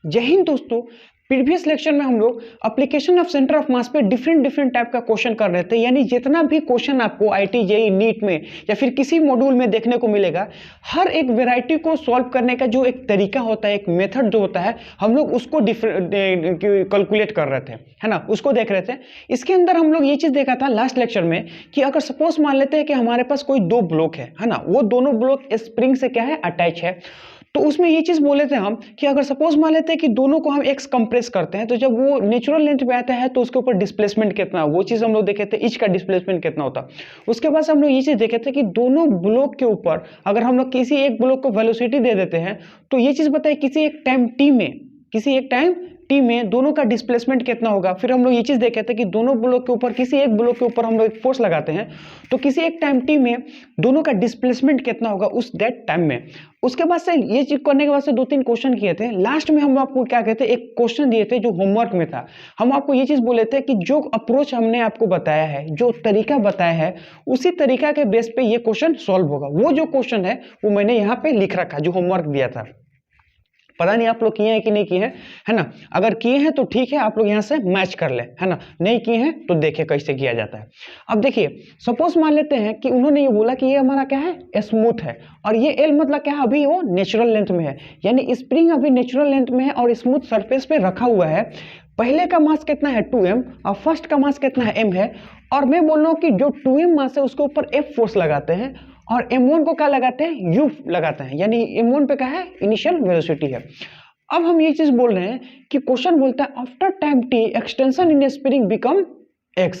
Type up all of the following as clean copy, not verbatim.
जय हिंद दोस्तों। Previous lecture में हम लोग application of centre of mass पे डिफरेंट टाइप का क्वेश्चन कर रहे थे। यानी जितना भी क्वेश्चन आपको आईटी जेईई नीट में या फिर किसी मॉड्यूल में देखने को मिलेगा, हर एक वैरायटी को सॉल्व करने का जो एक तरीका होता है, एक मेथड जो होता है, हम लोग उसको कैलकुलेट कर रहे थे, है ना, उसको देख रहे थे। इसके अंदर हम लोग ये चीज देखा था लास्ट लेक्चर में कि अगर सपोज मान लेते हैं कि हमारे पास कोई दो ब्लॉक है ना, वो दोनों ब्लॉक स्प्रिंग से क्या है, अटैच है। तो उसमें ये चीज बोले थे हम कि अगर सपोज मान लेते हैं कि दोनों को हम एक्स कंप्रेस करते हैं, तो जब वो नेचुरल लेंथ पे आता है तो उसके ऊपर डिस्प्लेसमेंट कितना, वो चीज हम लोग देखे थे, इच का डिस्प्लेसमेंट कितना होता। उसके बाद हम लोग ये चीज देखे थे कि दोनों ब्लॉक के ऊपर अगर हम लोग किसी एक ब्लॉक को वेलोसिटी दे देते हैं, तो ये चीज बताए किसी एक टाइम टी में दोनों का डिस्प्लेसमेंट कितना होगा। फिर हम लोग ये चीज देखे थे कि दोनों ब्लॉक के ऊपर, किसी एक ब्लॉक के ऊपर हम लोग एक फोर्स लगाते हैं, तो किसी एक टाइम टी में दोनों का डिस्प्लेसमेंट कितना होगा उस दैट टाइम में। उसके बाद से ये चीज करने के बाद से 2-3 क्वेश्चन किए थे। लास्ट में हम आपको क्या कहते हैं, एक क्वेश्चन दिए थे जो होमवर्क में था। हम आपको ये चीज बोले थे कि जो अप्रोच हमने आपको बताया है, जो तरीका बताया है, उसी तरीका के बेस पे ये क्वेश्चन सॉल्व होगा। वो जो क्वेश्चन है वो मैंने यहाँ पे लिख रखा, जो होमवर्क दिया था। पता नहीं आप लोग किए हैं कि नहीं किए हैं, है ना। अगर किए हैं तो ठीक है, आप लोग यहाँ से मैच कर ले, है ना। नहीं किए हैं तो देखिए कैसे किया जाता है। अब देखिए, सपोज मान लेते हैं कि उन्होंने ये बोला कि ये हमारा क्या है, स्मूथ है, और ये एल मतलब क्या है, अभी वो नेचुरल लेंथ में है, यानी स्प्रिंग अभी नेचुरल लेंथ में है और स्मूथ सरफेस पे रखा हुआ है। पहले का मास कितना है, 2m, और फर्स्ट का मास कितना है, m है। और मैं बोल रहा हूँ कि जो 2m मास है उसके ऊपर F फोर्स लगाते हैं और m1 को क्या लगाते हैं, u लगाते हैं, यानी m1 पे क्या है, इनिशियल वेलोसिटी है। अब हम ये चीज बोल रहे हैं कि क्वेश्चन बोलता है after time t extension in spring become x,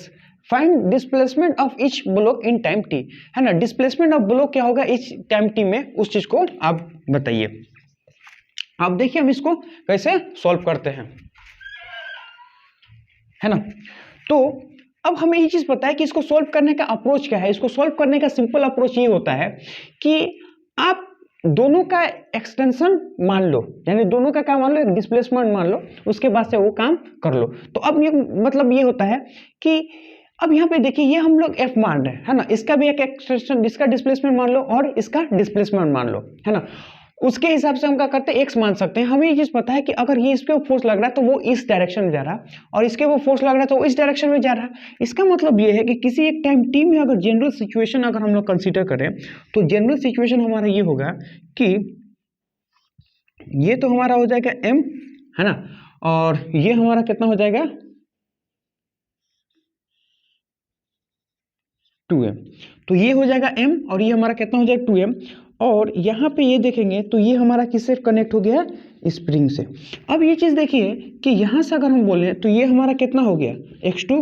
find displacement of each block in time t, है ना। डिस्प्लेसमेंट ऑफ ब्लॉक क्या होगा इच टाइम t में, उस चीज को आप बताइए। आप देखिए हम इसको कैसे सॉल्व करते हैं, है ना। तो अब हमें ये चीज पता है कि इसको सॉल्व करने का अप्रोच क्या है। इसको सॉल्व करने का सिंपल अप्रोच ये होता है कि आप दोनों का एक्सटेंशन मान लो, यानी दोनों का क्या मान लो, एक डिस्प्लेसमेंट मान लो, उसके बाद से वो काम कर लो। तो अब ये मतलब ये होता है कि अब यहाँ पे देखिए, ये हम लोग F मान रहे हैं, है ना। इसका भी एक एक्सटेंशन, इसका डिस्प्लेसमेंट मान लो और इसका डिस्प्लेसमेंट मान लो, है ना। उसके हिसाब से हम क्या करते हैं, एक्स मान सकते हैं। हमें ये चीज पता है कि अगर ये इस पे फोर्स लग रहा है तो वो इस डायरेक्शन में जा रहा है, और इसके वो फोर्स लग रहा है तो वो इस डायरेक्शन में जा रहा है। इसका मतलब ये है कि किसी एक टाइम टी में अगर जनरल सिचुएशन अगर हम लोग कंसीडर करें, तो जनरल सिचुएशन हमारा ये होगा कि ये तो हमारा हो जाएगा m, है ना, और ये हमारा कितना हो जाएगा 2m। तो ये हो जाएगा m और ये हमारा कितना हो जाएगा 2m। और यहाँ पे ये देखेंगे तो ये हमारा किससे कनेक्ट हो गया, स्प्रिंग से। अब ये चीज देखिए कि यहाँ से अगर हम बोले तो ये हमारा कितना हो गया x2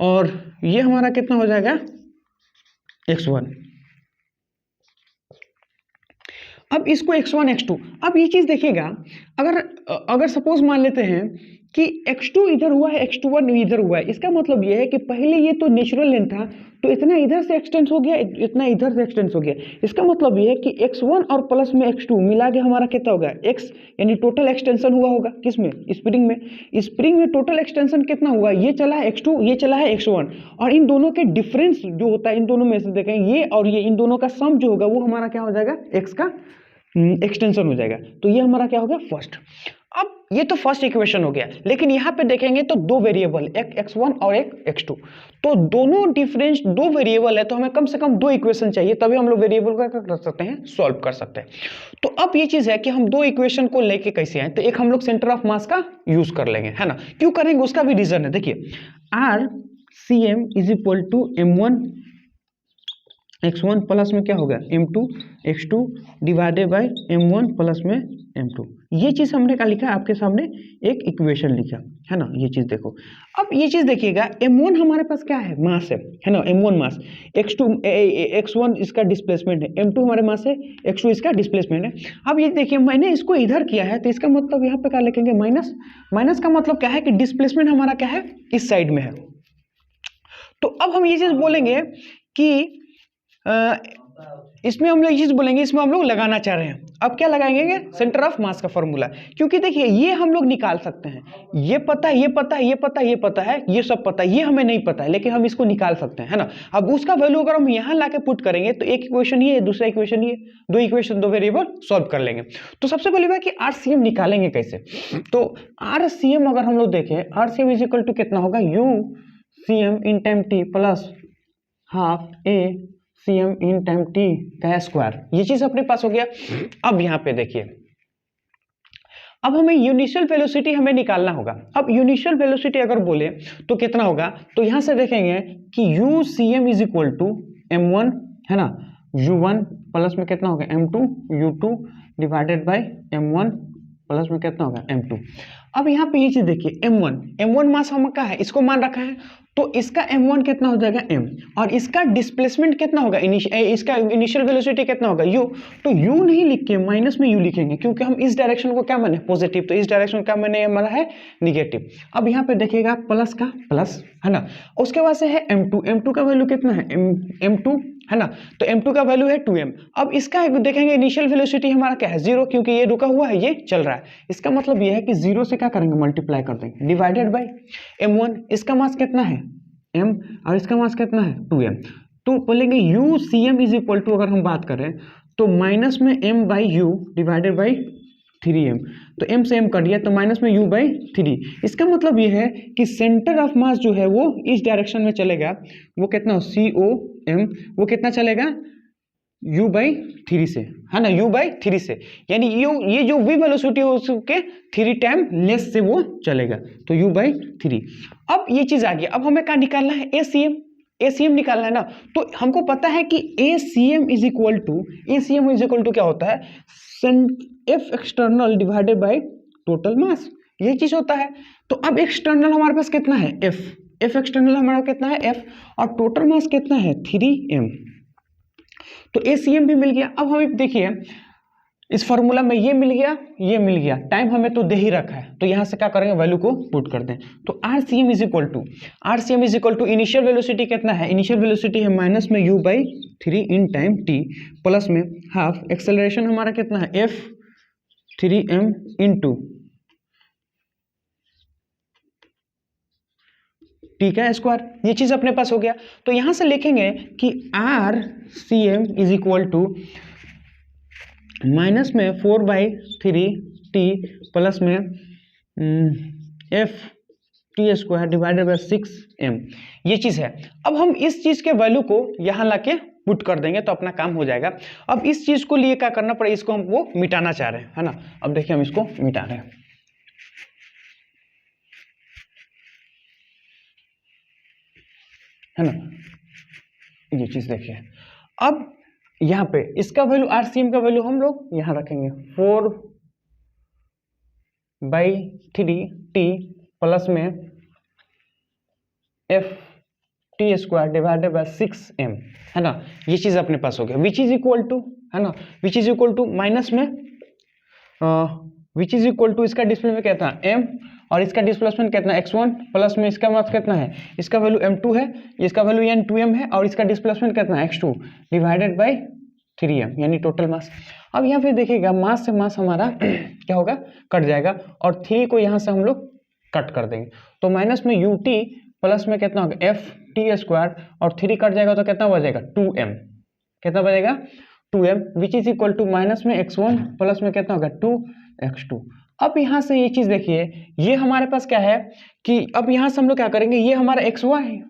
और ये हमारा कितना हो जाएगा x1। अब इसको x1 x2, अब ये चीज देखिएगा, अगर सपोज मान लेते हैं कि x2 इधर हुआ है, x21 इधर हुआ है, इसका मतलब ये है कि पहले ये तो नेचुरल लेंथ था, तो इतना इधर से एक्सटेंस हो गया, इतना इधर से एक्सटेंस हो गया। इसका मतलब ये है कि x1 और प्लस में x2 मिला के हमारा कितना होगा x, यानी टोटल एक्सटेंशन हुआ होगा किसमें, स्प्रिंग में। स्प्रिंग में टोटल एक्सटेंशन कितना हुआ, ये चला है x2, ये चला है x1, और इन दोनों के डिफरेंस जो होता है, इन दोनों में से देखें ये और ये, इन दोनों का सम जो होगा वो हमारा क्या हो जाएगा, x का एक्सटेंशन हो जाएगा। तो ये हमारा क्या हो गया फर्स्ट। अब ये तो फर्स्ट इक्वेशन हो गया, लेकिन यहाँ पे देखेंगे तो दो वेरिएबल, एक x1 और एक x2, तो दोनों डिफरेंस दो वेरिएबल है, तो हमें कम से कम दो इक्वेशन चाहिए, तभी हम लोग वेरिएबल का क्या कर सकते हैं, सॉल्व कर सकते हैं। तो अब ये चीज है कि हम दो इक्वेशन को लेके कैसे आए, तो एक हम लोग सेंटर ऑफ मास का यूज कर लेंगे, है ना। क्यों करेंगे उसका भी रीजन है। देखिए RCM is equal to m1 x1 plus में क्या होगा m2 x2 divided by m1 plus में m2। ये चीज हमने क्या लिखा, आपके सामने एक इक्वेशन लिखा, है ना। ये चीज देखो, अब ये चीज देखिएगा, m1 हमारे पास क्या है, मास है ना, m1 मास, x1 इसका डिस्प्लेसमेंट है, m2 हमारे मास है, x2 इसका डिस्प्लेसमेंट है। अब ये देखिए मैंने इसको इधर किया है, तो इसका मतलब यहाँ पे क्या लिखेंगे, माइनस। माइनस का मतलब क्या है कि डिस्प्लेसमेंट हमारा क्या है, इस साइड में है। तो अब हम ये चीज बोलेंगे कि इसमें हम लोग ये चीज बोलेंगे, इसमें हम लोग लगाना चाह रहे हैं। अब क्या लगाएंगे? सेंटर ऑफ मास का फॉर्मूला, क्योंकि देखिए ये हम लोग निकाल सकते हैं, ये पता है, ये पता है, ये पता है, ये पता है, ये सब पता है, ये हमें नहीं पता है, लेकिन हम इसको निकाल सकते हैं, है ना। अब उसका वैल्यू अगर हम यहाँ लाके पुट करेंगे तो एक इक्वेशन ये, दूसरा इक्वेशन ये, दो इक्वेशन, दो वेरिएबल सॉल्व कर लेंगे। तो सबसे पहले बात कि आरसीएम निकालेंगे कैसे। तो आरसीएम अगर हम लोग देखें, आरसीएम इज इक्वल टू कितना होगा, u c m in time t plus half a c m in time t का स्क्वायर। ये चीज अपने पास हो गया। अब यहाँ पे देखिए, अब हमें इनिशियल वेलोसिटी हमें निकालना होगा। अब इनिशियल वेलोसिटी अगर बोले तो कितना होगा, तो यहां से देखेंगे कि u c m is equal to m one, है ना, u1 प्लस में कितना होगा m2 u2 divided by m1 plus में कितना होगा m2। अब यहाँ पे ये चीज देखिए, m1 मास हम का है, इसको मान रखा है, तो इसका m1 कितना हो जाएगा m, और इसका डिस्प्लेसमेंट कितना होगा, इसका इनिशियल वेलोसिटी कितना होगा u। तो u नहीं लिख के माइनस में u लिखेंगे, क्योंकि हम इस डायरेक्शन को क्या माने पॉजिटिव, तो इस डायरेक्शन का मैंने हमारा है निगेटिव। अब यहाँ पे देखिएगा प्लस का प्लस, है ना, उसके बाद से है m2 का वैल्यू कितना है m2, है ना, तो m2 का वैल्यू है 2m। अब इसका देखेंगे इनिशियल वेलोसिटी हमारा क्या है 0, क्योंकि ये रुका हुआ है, ये चल रहा है। इसका मतलब ये है कि 0 से क्या करेंगे मल्टीप्लाई कर देंगे, डिवाइडेड बाय m1, इसका मास कितना है m और इसका मास कितना है 2m। तो बोलेंगे u cm is equal to, अगर हम बात करें तो माइनस में m by u divided by 3m, तो m से m कट गया तो माइनस में u बाई 3। इसका मतलब ये है कि सेंटर ऑफ मास जो है वो इस डायरेक्शन में चलेगा, वो कितना हो COM, वो कितना चलेगा u बाई 3 से, है ना, u बाई 3 से, यानी ये जो v वेलोसिटी हो उसके 3 टाइम लेस से वो चलेगा, तो u बाई 3। अब ये चीज आ गया। अब हमें क्या निकालना है, ACM निकालना है ना। तो हमको पता है कि ACM इज इक्वल टू क्या होता है, F external divided by total mass, ये चीज होता है। तो अब एक्सटर्नल हमारे पास कितना है F एक्सटर्नल हमारा कितना है F, और टोटल मास कितना है 3m, तो ACM भी मिल गया। अब हमें देखिए इस फॉर्मूला में ये मिल गया, टाइम हमें तो दे ही रखा है, तो यहां से क्या करेंगे वैल्यू को पुट कर दें। तो RCM is equal to initial velocity कितना है, इनिशियल वेलोसिटी है माइनस में u by 3 in time t plus में हाफ एक्सेलरेशन हमारा कितना है f 3m इंटू t का स्क्वायर, ये चीज अपने पास हो गया। तो यहां से लिखेंगे कि RCM is equal to minus में 4/3t प्लस में f t square divided by 6m, ये चीज है। अब हम इस चीज के वैल्यू को यहां लाके पुट कर देंगे तो अपना काम हो जाएगा। अब इस चीज को लिए क्या करना पड़ेगा, इसको हम वो मिटाना चाह रहे हैं, है ना। अब देखिए हम इसको मिटा रहे हैं, है ना, ये चीज देखिए। अब यहाँ पे इसका वैल्यू RCM का वैल्यू हम लोग यहाँ रखेंगे 4/3t प्लस में f t square divided by 6m, है ना, ये चीज अपने पास हो गया। विच इज इक्वल टू, है ना, which is equal to minus में विच इज इक्वल टू इसका डिस्प्लेसमेंट कितना m और इसका डिस्प्लेसमेंट कितना x1 प्लस में इसका मास कितना है, इसका वैल्यू m2 है, इसका वैल्यू यानी 2m है, और इसका डिस्प्लेसमेंट कितना है x2 डिवाइडेड बाय 3m, यानी टोटल मास। अब यहाँ पे देखिएगा मास से मास हमारा क्या होगा कट जाएगा, और 3 को यहाँ से हम लोग कट कर देंगे, तो माइनस में ut प्लस में कितना होगा f t स्क्वायर, और 3 कट जाएगा तो कितना बचेगा 2m, कितना बचेगा 2m, which is equal to minus में x1 प्लस में कितना होगा 2x2। अब यहाँ से ये चीज देखिए, ये हमारे पास क्या है कि अब यहाँ से हम लोग क्या करेंगे, ये हमारा xy है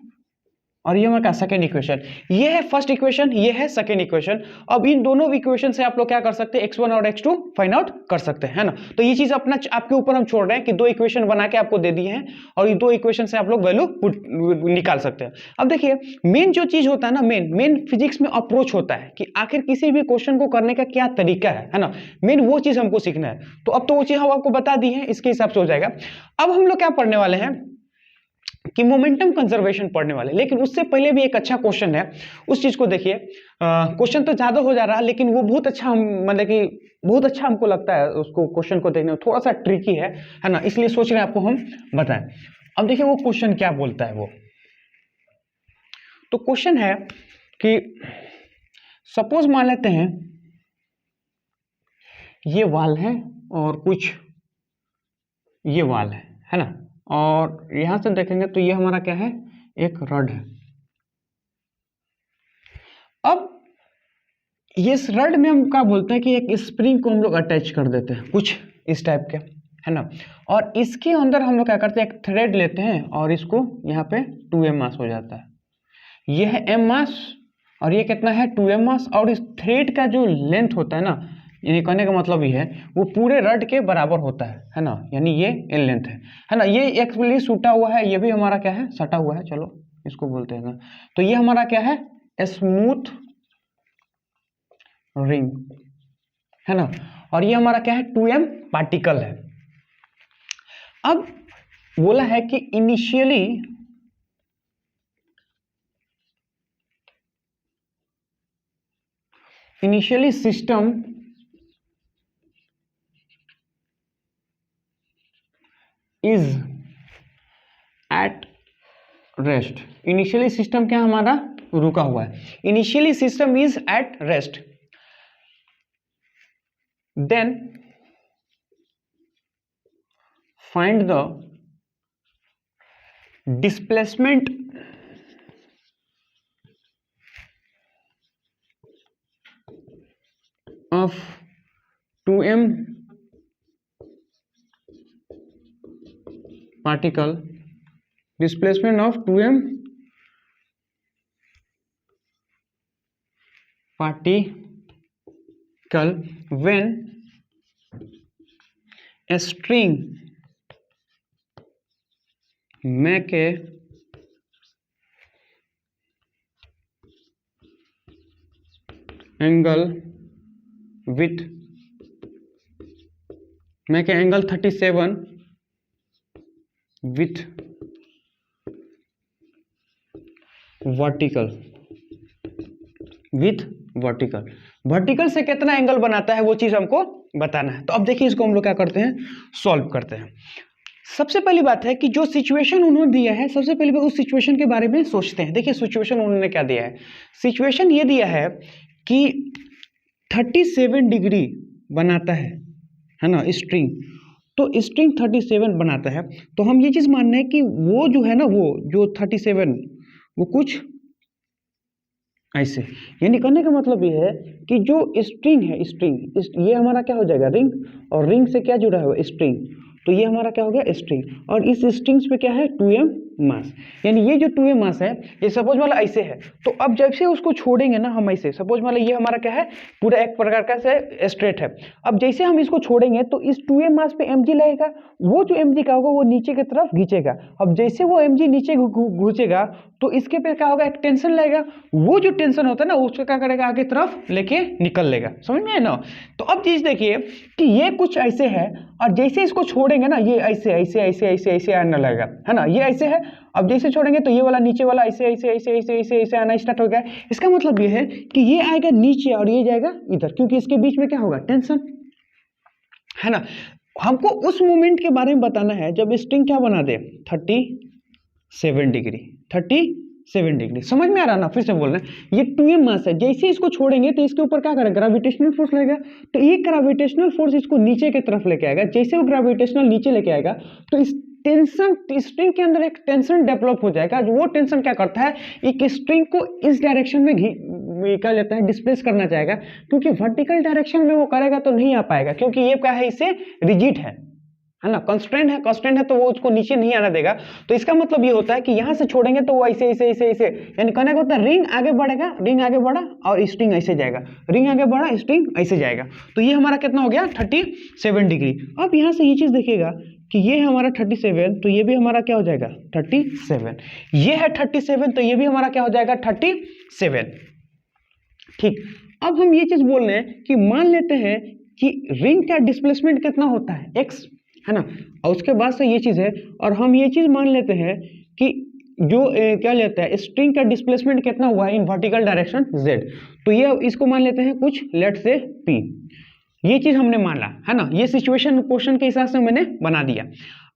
और ये हमारा सेकंड इक्वेशन, ये है फर्स्ट इक्वेशन, ये है सेकंड इक्वेशन। अब इन दोनों इक्वेशन से आप लोग क्या कर सकते हैं, x1 और x2 फाइंड आउट कर सकते हैं, है ना। तो ये चीज अपना आपके ऊपर हम छोड़ रहे हैं कि दो इक्वेशन बना के आपको दे दिए हैं, और ये दो इक्वेशन से आप लोग वैल्यू निकाल सकते हैं। अब देखिए मेन जो चीज होता है ना, मेन फिजिक्स में अप्रोच होता है कि आखिर किसी भी क्वेश्चन को करने का क्या तरीका है ना, मेन वो चीज हमको सीखना है। तो अब तो वो चीज हम आपको बता दी है, इसके हिसाब से हो जाएगा। अब हम लोग क्या पढ़ने वाले हैं कि मोमेंटम कंजर्वेशन पढ़ने वाले, लेकिन उससे पहले भी एक अच्छा क्वेश्चन है, उस चीज को देखिए। क्वेश्चन तो ज्यादा हो जा रहा है, लेकिन वो बहुत अच्छा, मतलब कि बहुत अच्छा हमको लगता है उसको क्वेश्चन को देखने में, थोड़ा सा ट्रिकी है ना, इसलिए सोच रहे हैं आपको हम बताएं। अब देखिए वो क्वेश्चन क्या बोलता है वो, तो क्वेश्चन है कि सपोज मान लेते हैं ये वाल है और कुछ ये वाल है ना, और यहां से देखेंगे तो ये हमारा क्या है, एक रड है। अब ये रड में हम क्या बोलते हैं कि एक स्प्रिंग को हम लोग अटैच कर देते हैं कुछ इस टाइप के, है ना, और इसके अंदर हम लोग क्या करते हैं, एक थ्रेड लेते हैं और इसको यहाँ पे 2m मास हो जाता है। ये है m मास और ये कितना है 2m मास, और इस थ्रेड का जो लेंथ होता है ना, यानी कहने का मतलब ये है वो पूरे रड के बराबर होता है ना, यानी ये एल लेंथ है ना। ये एक्चुअली सूटा हुआ है, ये भी हमारा क्या है, सटा हुआ है, चलो इसको बोलते हैं ना। तो ये हमारा क्या है, स्मूथ रिंग है ना, और ये हमारा क्या है 2m पार्टिकल है। अब बोला है कि initially system is at rest. Initially system क्या हमारा रुका हुआ है, initially system is at rest, then find the displacement of 2m particle, displacement of 2m particle when a string make a angle with make an angle 37 with vertical, vertical से कितना angle बनाता है वो चीज हमको बताना है। तो अब देखिए इसको हम लोग क्या करते हैं, सॉल्व करते हैं। सबसे पहली बात है कि जो सिचुएशन उन्होंने दिया है, सबसे पहले उस सिचुएशन के बारे में सोचते हैं। देखिए सिचुएशन उन्होंने क्या दिया है, सिचुएशन ये दिया है कि 37 डिग्री बनाता है ना स्ट्रिंग, तो स्ट्रिंग 37 बनाता है। तो हम ये चीज मानना है कि वो जो है ना, वो जो 37 वो कुछ ऐसे, यानी कहने का मतलब ये है कि जो स्ट्रिंग है, ये हमारा क्या हो जाएगा रिंग, और रिंग से क्या जुड़ा है स्ट्रिंग, तो ये हमारा क्या हो गया स्ट्रिंग, और इस स्ट्रिंग्स पे क्या है 2m मास, यानी ये जो 2m मास है ये सपोज वाला ऐसे है। तो अब जब से उसको छोड़ेंगे ना हम ऐसे, सपोज वाला ये हमारा क्या है पूरा एक प्रकार का से स्ट्रेट है। अब जैसे हम इसको छोड़ेंगे तो इस 2m मास पे mg लगेगा, वो जो mg का होगा वो नीचे की तरफ खींचेगा। अब जैसे वो mg नीचे घुसेगा तो इसके पे क्या होगा, एक टेंशन लगेगा, वो जो टेंशन होता है ना उसको क्या करेगा आगे तरफ लेके निकल लेगा, समझ में है ना। तो अब चीज देखिए कि ये कुछ ऐसे है, और जैसे इसको छोड़ेंगे ना ये ऐसे ऐसे ऐसे ऐसे ऐसे आने लगेगा, है ना, ये ऐसे है। अब जैसे छोड़ेंगे तो ये वाला नीचे वाला ऐसे ऐसे ऐसे ऐसे ऐसे ऐसे आना स्टार्ट हो गया। इसका मतलब ये है कि ये आएगा नीचे और ये जाएगा इधर, क्योंकि इसके बीच में क्या होगा टेंशन, है ना। हमको उस मोमेंट के बारे में बताना है जब स्ट्रिंग क्या बना दे 37 डिग्री, समझ में आ रहा ना, फिर से बोल रहे हैं ये 2m मास है, जैसे इसको छोड़ेंगे तो इसके ऊपर क्या करेगा ग्रेविटेशनल फोर्स लगेगा, तो ये ग्रेविटेशनल फोर्स इसको नीचे की तरफ लेके आएगा। जैसे वो ग्रेविटेशनल नीचे लेके आएगा तो इस टेंशन स्ट्रिंग के अंदर एक टेंशन डेवलप हो जाएगा। जो वो टेंशन क्या करता है, एक स्ट्रिंग को इस डायरेक्शन में क्या लेता है डिस्प्लेस करना चाहेगा, क्योंकि वर्टिकल डायरेक्शन में वो करेगा तो नहीं आ पाएगा, क्योंकि ये क्या है इससे रिजिड है ना, कांस्टेंट है तो वो उसको नीचे नहीं आना देगा। तो इसका मतलब ये होता है कि यहां से छोड़ेंगे तो वो ऐसे ऐसे ऐसे ऐसे, यानी कहने का होता है रिंग आगे बढ़ेगा, रिंग आगे बढ़ा और स्ट्रिंग ऐसे जाएगा, रिंग आगे बढ़ा स्ट्रिंग ऐसे जाएगा। तो ये हमारा कितना हो गया 37 डिग्री। अब यहां से ये चीज देखिएगा कि ये है हमारा 37, तो ये भी हमारा क्या हो जाएगा 37, ये है 37 तो ये भी हमारा क्या हो जाएगा 37। ठीक, अब हम ये चीज बोल रहे हैं कि मान लेते हैं कि रिंग का डिस्प्लेसमेंट कितना होता है x, है ना, और उसके बाद से ये चीज है, और हम ये चीज मान लेते हैं कि जो क्या लेता है स्ट्रिंग का डिस्प्लेसमेंट कितना हुआ है इन वर्टिकल डायरेक्शन z, तो ये इसको मान लेते हैं कुछ लेट से p, ये चीज हमने माना, है ना। ये सिचुएशन क्वेश्चन के हिसाब से मैंने बना दिया।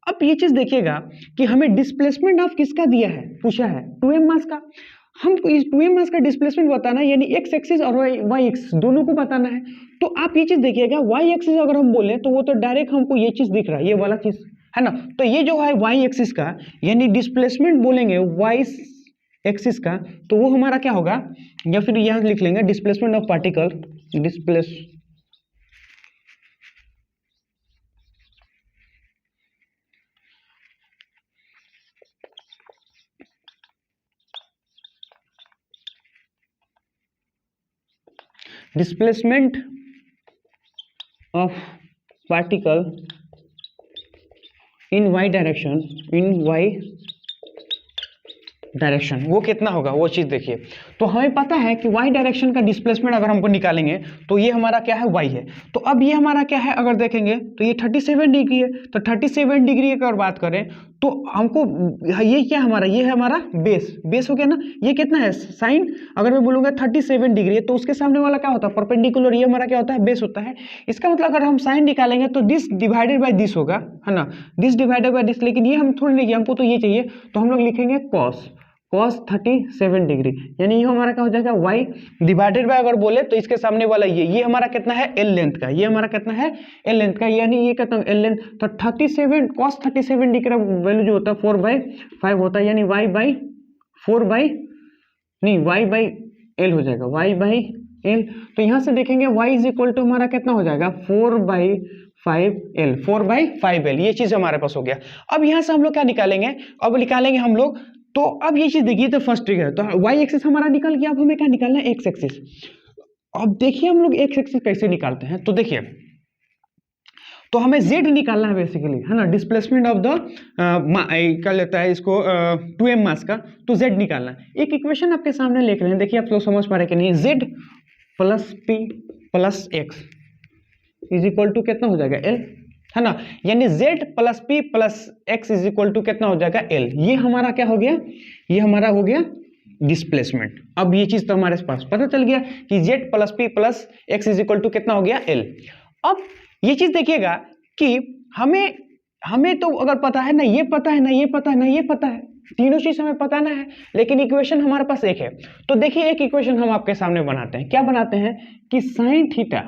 अब ये चीज देखिएगा कि हमें डिस्प्लेसमेंट ऑफ किसका दिया है, पूछा है 2m मास का। हम इस 2m मास का डिस्प्लेसमेंट बताना है, यानी एक्स एक्सिस और वाई एक्सिस दोनों को बताना है। तो आप ये चीज देखिएगा, वाई एक्सिस अगर हम बोले तो वो तो डायरेक्ट हमको ये चीज दिख रहा है, ये वाला चीज है ना। तो ये जो है वाई एक्सिस का यानी डिस्प्लेसमेंट बोलेंगे वाई एक्सिस का, तो वो हमारा क्या होगा, या फिर यहाँ लिख लेंगे displacement of particle, displacement of particle in Y direction, वो कितना होगा वो चीज देखिए। तो हमें पता है कि y डायरेक्शन का डिस्प्लेसमेंट अगर हमको निकालेंगे तो ये हमारा क्या है, y है। तो अब ये हमारा क्या है, अगर देखेंगे तो ये 37 डिग्री है। तो 37 डिग्री की अगर बात करें तो हमको ये क्या हमारा, ये है हमारा बेस हो गया ना। ये कितना है साइन, अगर मैं बोलूँगा 37 डिग्री है तो उसके सामने वाला क्या होता है, परपेंडिकुलर, ये हमारा क्या होता है, बेस होता है। इसका मतलब अगर हम साइन निकालेंगे तो दिस डिवाइडेड बाय दिस होगा, है ना, दिस डिवाइडेड बाय दिस। लेकिन ये हम थोड़ी नहीं, हमको तो ये चाहिए, तो हम लोग लिखेंगे cos 37 डिग्री, यानी ये हमारा क्या हो जाएगा y डिवाइडेड बाय, अगर बोले तो इसके सामने वाला ये हमारा कितना है, l लेंथ का, ये हमारा कितना है, l लेंथ का, यानी ये कितना l लेंथ। तो 37 cos 37 डिग्री का वैल्यू जो होता है 4/5 होता है, यानी y बाई l हो जाएगा, y बाई l। तो यहाँ से देखेंगे y इज इक्वल टू हमारा कितना हो जाएगा, 4/5l, ये चीज हमारे पास हो गया। अब यहाँ से हम लोग क्या निकालेंगे, अब निकालेंगे हम लोग, तो अब ये चीज देखिए, तो फर्स्ट ट्रिक है, तो y एक्सिस हमारा निकल गया। अब हमें क्या निकालना है, x एक्सिस। अब देखिए हम लोग x एक्सिस कैसे निकालते हैं, तो देखिए, तो हमें z निकालना है बेसिकली, है ना, डिस्प्लेसमेंट ऑफ द क्या लेता है इसको 2m मास का, तो z निकालना है। एक इक्वेशन आपके सामने लिख रहे हैं, देखिए आप लोग समझ पा रहे कि नहीं, z plus p plus x is equal to कितना हो जाएगा, l, है ना, यानी z plus p plus x is equal to कितना हो जाएगा, l। ये हमारा क्या हो गया, ये हमारा हो गया डिस्प्लेसमेंट। अब ये चीज तो हमारे पास पता चल गया कि z plus p plus x is equal to कितना हो गया, l। अब ये चीज देखिएगा कि हमें तो अगर पता है ना, ये पता है ना, ये पता है ना, ये पता है, तीनों चीज हमें पता ना है, लेकिन इक्वेशन हमारे पास एक है। तो देखिए एक इक्वेशन हम आपके सामने बनाते हैं, क्या बनाते हैं कि साइन थीटा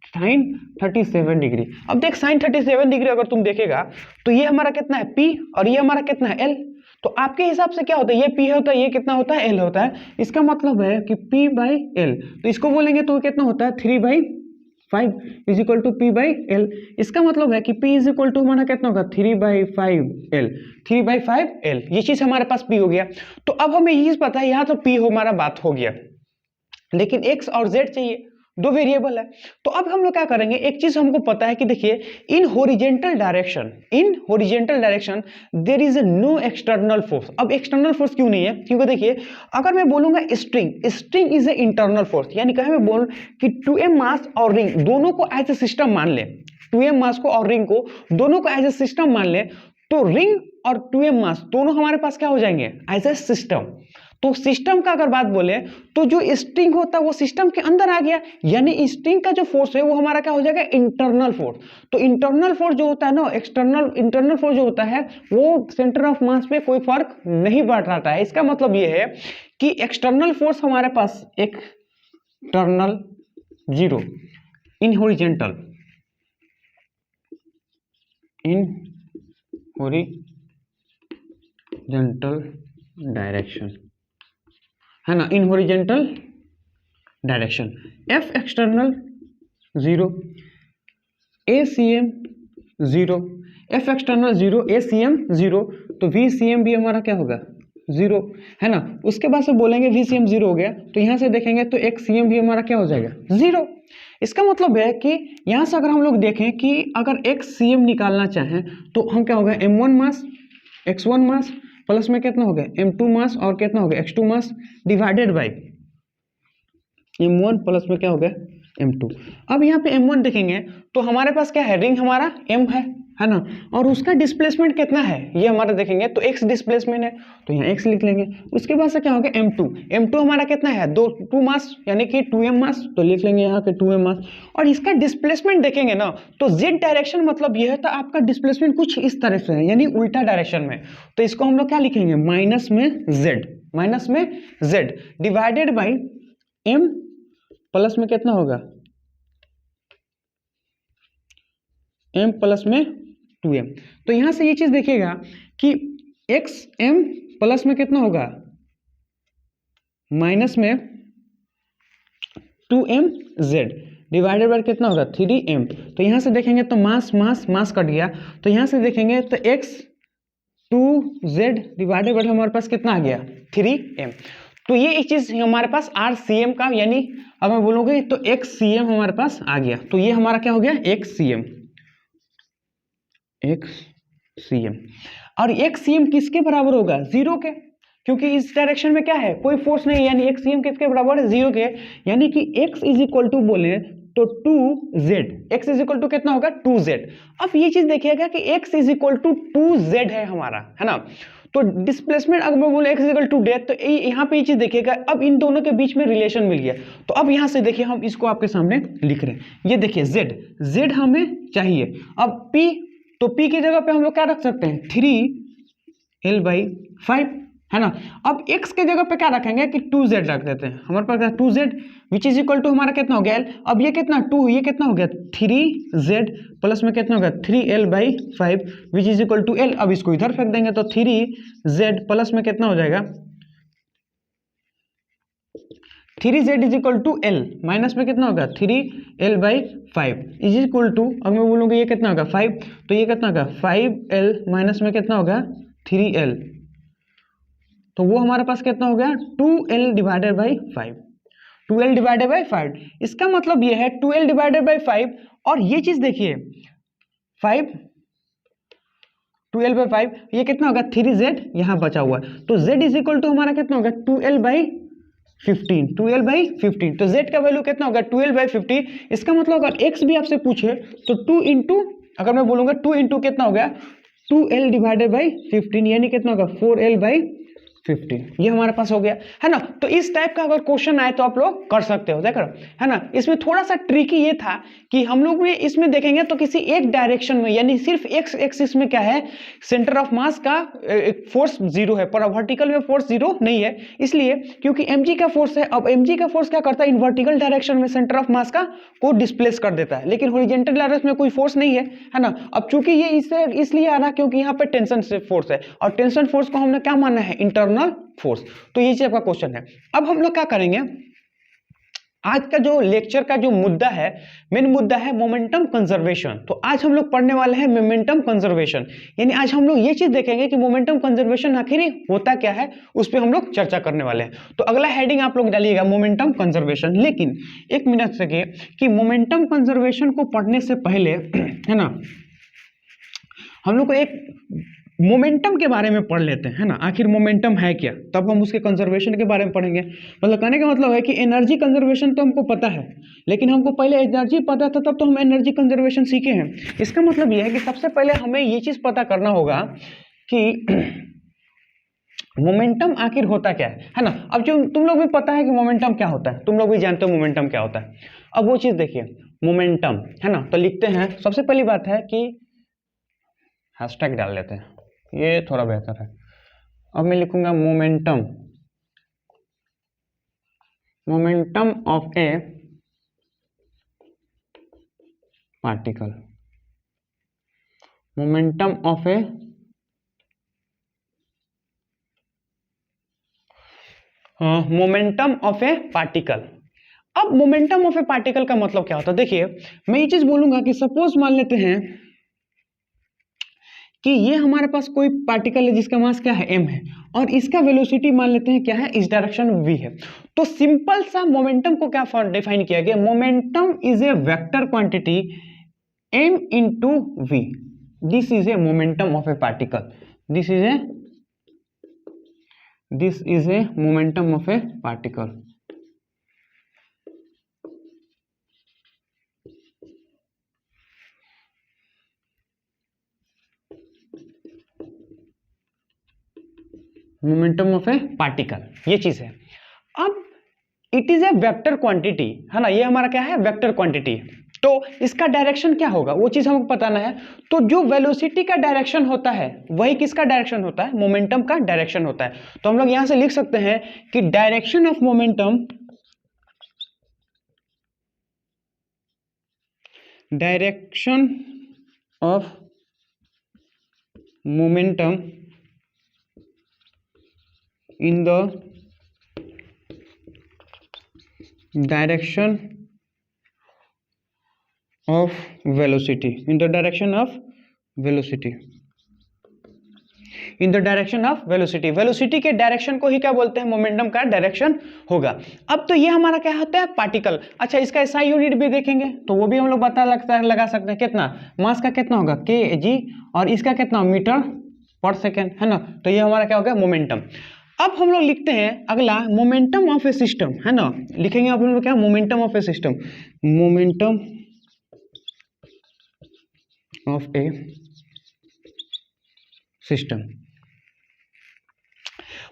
साइन 37 डिग्री। अब देख साइन 37 डिग्री अगर तुम देखेगा तो ये हमारा कितना है, P, और ये हमारा कितना है, L। तो आपके हिसाब से क्या होता है, ये P होता है, ये कितना होता है, L होता है। इसका मतलब है कि P बाई L, तो इसको बोलेंगे तो कितना होता है, 3/5 is equal to P by L। इसका मतलब है कि P इज इक्वल टू हमारा कितना होगा, 3/5L, 3/5L। ये चीज हमारे पास P हो गया। तो अब हमें ये पता है, यहाँ तो P हमारा बात हो गया, लेकिन x और z चाहिए, दो वेरिएबल है। तो अब हम लोग क्या करेंगे, एक चीज हमको पता है कि देखिए in horizontal direction there is no external force. अब एक्सटर्नल फोर्स क्यों नहीं है, क्योंकि देखिए अगर मैं बोलूंगा string is a internal force, यानी कहे मैं बोल कि 2m मास और रिंग दोनों को एज ए सिस्टम मान ले, 2m मास को और रिंग को दोनों को एज ए सिस्टम मान ले, तो रिंग और 2m मास दोनों हमारे पास क्या हो जाएंगे, एज ए सिस्टम। तो सिस्टम का अगर बात बोले तो जो स्ट्रिंग होता है वो सिस्टम के अंदर आ गया, यानी स्ट्रिंग का जो फोर्स है वो हमारा क्या हो जाएगा, इंटरनल फोर्स। तो इंटरनल फोर्स जो होता है ना, इंटरनल फोर्स जो होता है वो सेंटर ऑफ मास पे कोई फर्क नहीं पड़ता है। इसका मतलब ये है कि एक्सटर्नल फोर्स हमारे पास एक्सटर्नल 0 इन हॉरिजॉन्टल डायरेक्शन, है ना, इन horizontal direction. F external 0, ACM 0, F external 0, ACM 0, तो VCM भी हमारा क्या होगा, 0, है ना। उसके बाद से बोलेंगे VCM 0 हो गया, तो यहाँ से देखेंगे तो XCM भी हमारा क्या हो जाएगा, 0। इसका मतलब है कि यहाँ से अगर हम लोग देखें कि अगर XCM निकालना चाहें तो हम क्या होगा, M1 मास X1 मास प्लस में कितना हो गया, M2 मास और कितना हो गया, X2 mass divided by M1 plus में क्या हो गया, M2। अब यहाँ पे M1 देखेंगे तो हमारे पास क्या है, रिंग हमारा M है ना, और उसका डिस्प्लेसमेंट कितना है ये हमारा देखेंगे तो x डिस्प्लेसमेंट है, तो यहाँ x लिख लेंगे। उसके बाद से क्या हो गया, M2 हमारा कितना है, 2 मास यानी कि 2m मास, तो लिख लेंगे यहाँ के 2m मास। और इसका डिस्प्लेसमेंट देखेंगे ना तो z डायरेक्शन मतलब ये है, तो आपका डिस्प्लेसमेंट कुछ इस तरह से है, यानी उल्टा डायरेक्शन में, तो इसको हम लोग क्या लिखेंगे, माइनस में z, माइनस में z divided by m plus में कितना होगा m प्लस में 2m। तो यहां से ये चीज देखिएगा कि xm प्लस में कितना होगा माइनस में 2mz डिवाइडेड बाय कितना होगा 3m। तो यहां से देखेंगे तो मास मास मास कट गया, तो यहां से देखेंगे तो x 2z डिवाइडेड बाय हमारे पास कितना आ गया 3m। तो ये एक चीज हमारे पास RCM का, यानी अगर मैं बोलूंगे तो XCM हमारे पास आ गया। तो ये हमारा क्या हो गया XCM। और XCM किसके बराबर होगा 0 के, क्योंकि इस डायरेक्शन में क्या है कोई फोर्स नहीं, यानी XCM किसके बराबर है 0 के, यानी कि x इज इक्वल टू बोले तो 2z, x is equal to कितना होगा 2z। अब ये चीज देखिएगा कि x is equal to 2z है हमारा, है ना। तो डिस्प्लेसमेंट अगर मैं बोले x is equal to death, तो यहाँ पे ये चीज देखिएगा अब इन दोनों के बीच में रिलेशन मिल गया। तो अब यहाँ से देखिए हम इसको आपके सामने लिख रहे हैं, ये देखिए z हमें चाहिए। अब p, तो p की जगह पे हम लोग क्या रख सकते हैं 3l/5, है ना। अब x के जगह पे क्या रखेंगे कि 2z रख देते हैं, हमारे पास 2z which is equal to हमारा कितना हो गया l। अब ये कितना 2, ये कितना हो गया 3z प्लस में कितना होगा 3l/5 which is equal to l। अब इसको इधर फेंक देंगे तो 3z प्लस में कितना हो जाएगा 3z is equal to l minus में कितना होगा 3l/5 इज इक्वल टू, अगर मैं बोलूँगा ये कितना होगा 5, तो ये कितना होगा 5l माइनस में कितना होगा 3l, तो वो हमारे पास कितना हो गया 2l divided by 5, 2l divided by 5। इसका मतलब ये है 2l डिवाइडेड बाई 5, और ये चीज देखिए 5 2l बाई 5, ये कितना होगा 3z यहाँ बचा हुआ है, तो z इज इक्वल टू हमारा कितना होगा 2l/15, 2l/15। तो z का वैल्यू कितना होगा 2l/15। इसका मतलब अगर x भी आपसे पूछे तो 2 इंटू, अगर मैं बोलूंगा 2 इंटू कितना हो गया 2l डिवाइडेड बाई 15, यानी कितना होगा 4l/15, ये हमारे पास हो गया, है ना। तो इस टाइप का अगर क्वेश्चन आए तो आप लोग कर सकते हो, देख रहे हो, है ना। इसमें थोड़ा सा ट्रिकी ये था कि हम लोग में इसमें देखेंगे तो किसी एक डायरेक्शन में, यानी सिर्फ एक्स एक्सिस में क्या है सेंटर ऑफ मास का फोर्स 0 है, पर वर्टिकल में फोर्स 0 नहीं है, इसलिए क्योंकि mg का फोर्स है। अब mg का फोर्स क्या करता है इन वर्टिकल डायरेक्शन में सेंटर ऑफ मास का को डिस्प्लेस कर देता है, लेकिन हॉरिजॉन्टल डायरेक्शन में कोई फोर्स नहीं है ना। अब चूंकि ये इसलिए आ रहा क्योंकि यहाँ पे टेंशन से फोर्स है, और टेंशन फोर्स को हमने क्या माना है इंटरनल फोर्स। तो ये चीज आपका क्वेश्चन है। अब हम लोग क्या करेंगे, आज का जो लेक्चर का जो मुद्दा है, मेन मुद्दा है मोमेंटम कंजर्वेशन। तो आज हम लोग पढ़ने वाले हैं मोमेंटम कंजर्वेशन, यानी आज हम लोग ये चीज देखेंगे कि मोमेंटम कंजर्वेशन आखिर होता क्या है, उस पर हम लोग चर्चा करने वाले हैं। तो अगला हेडिंग आप लोग डालिएगा मोमेंटम कंजर्वेशन। लेकिन एक मिनट से कि मोमेंटम कंजर्वेशन को पढ़ने से पहले, है ना, हम लोग को एक मोमेंटम के बारे में पढ़ लेते हैं, है ना। आखिर मोमेंटम है क्या, तब हम उसके कंजर्वेशन के बारे में पढ़ेंगे। मतलब कहने का मतलब है कि एनर्जी कंजर्वेशन तो हमको पता है, लेकिन हमको पहले एनर्जी पता था तब तो हम एनर्जी कंजर्वेशन सीखे हैं। इसका मतलब यह है कि सबसे पहले हमें ये चीज पता करना होगा कि मोमेंटम आखिर होता क्या है ना। अब जो तुम लोग भी पता है कि मोमेंटम क्या होता है, तुम लोग भी जानते हो मोमेंटम क्या होता है। अब वो चीज देखिए मोमेंटम, है ना, तो लिखते हैं। सबसे पहली बात है कि हैशटैग डाल लेते हैं, ये थोड़ा बेहतर है। अब मैं लिखूंगा momentum, momentum of A particle, momentum of A momentum of A particle. अब मोमेंटम ऑफ ए पार्टिकल का मतलब क्या होता है, देखिए मैं ये चीज बोलूंगा कि सपोज मान लेते हैं कि ये हमारे पास कोई पार्टिकल है जिसका मास क्या है m है, और इसका वेलोसिटी मान लेते हैं क्या है इस डायरेक्शन v है। तो सिंपल सा मोमेंटम को क्या डिफाइन किया गया, momentum is a vector quantity m into v, this is a momentum of A particle, this is a momentum of A particle. Momentum of A particle ये चीज है। अब it is a vector quantity, है ना, ये हमारा क्या है वेक्टर क्वांटिटी। तो इसका डायरेक्शन क्या होगा वो चीज हमको बताना है। तो जो वेलोसिटी का डायरेक्शन होता है वही किसका डायरेक्शन होता है, मोमेंटम का डायरेक्शन होता है। तो हम लोग यहां से लिख सकते हैं कि direction of momentum, direction of momentum in the direction of velocity, in the direction of velocity, in the direction of velocity, velocity के डायरेक्शन को ही क्या बोलते हैं, मोमेंटम का डायरेक्शन होगा। अब तो ये हमारा क्या होता है, पार्टिकल। अच्छा, इसका एसआई यूनिट भी देखेंगे तो वो भी हम लोग लगा सकते हैं, कितना मास का कितना होगा kg, और इसका कितना मीटर पर सेकेंड, है ना। तो ये हमारा क्या होगा, मोमेंटम। अब हम लोग लिखते हैं अगला मोमेंटम ऑफ ए सिस्टम, है ना। लिखेंगे अब हम लोग क्या, momentum of a system, momentum of a system.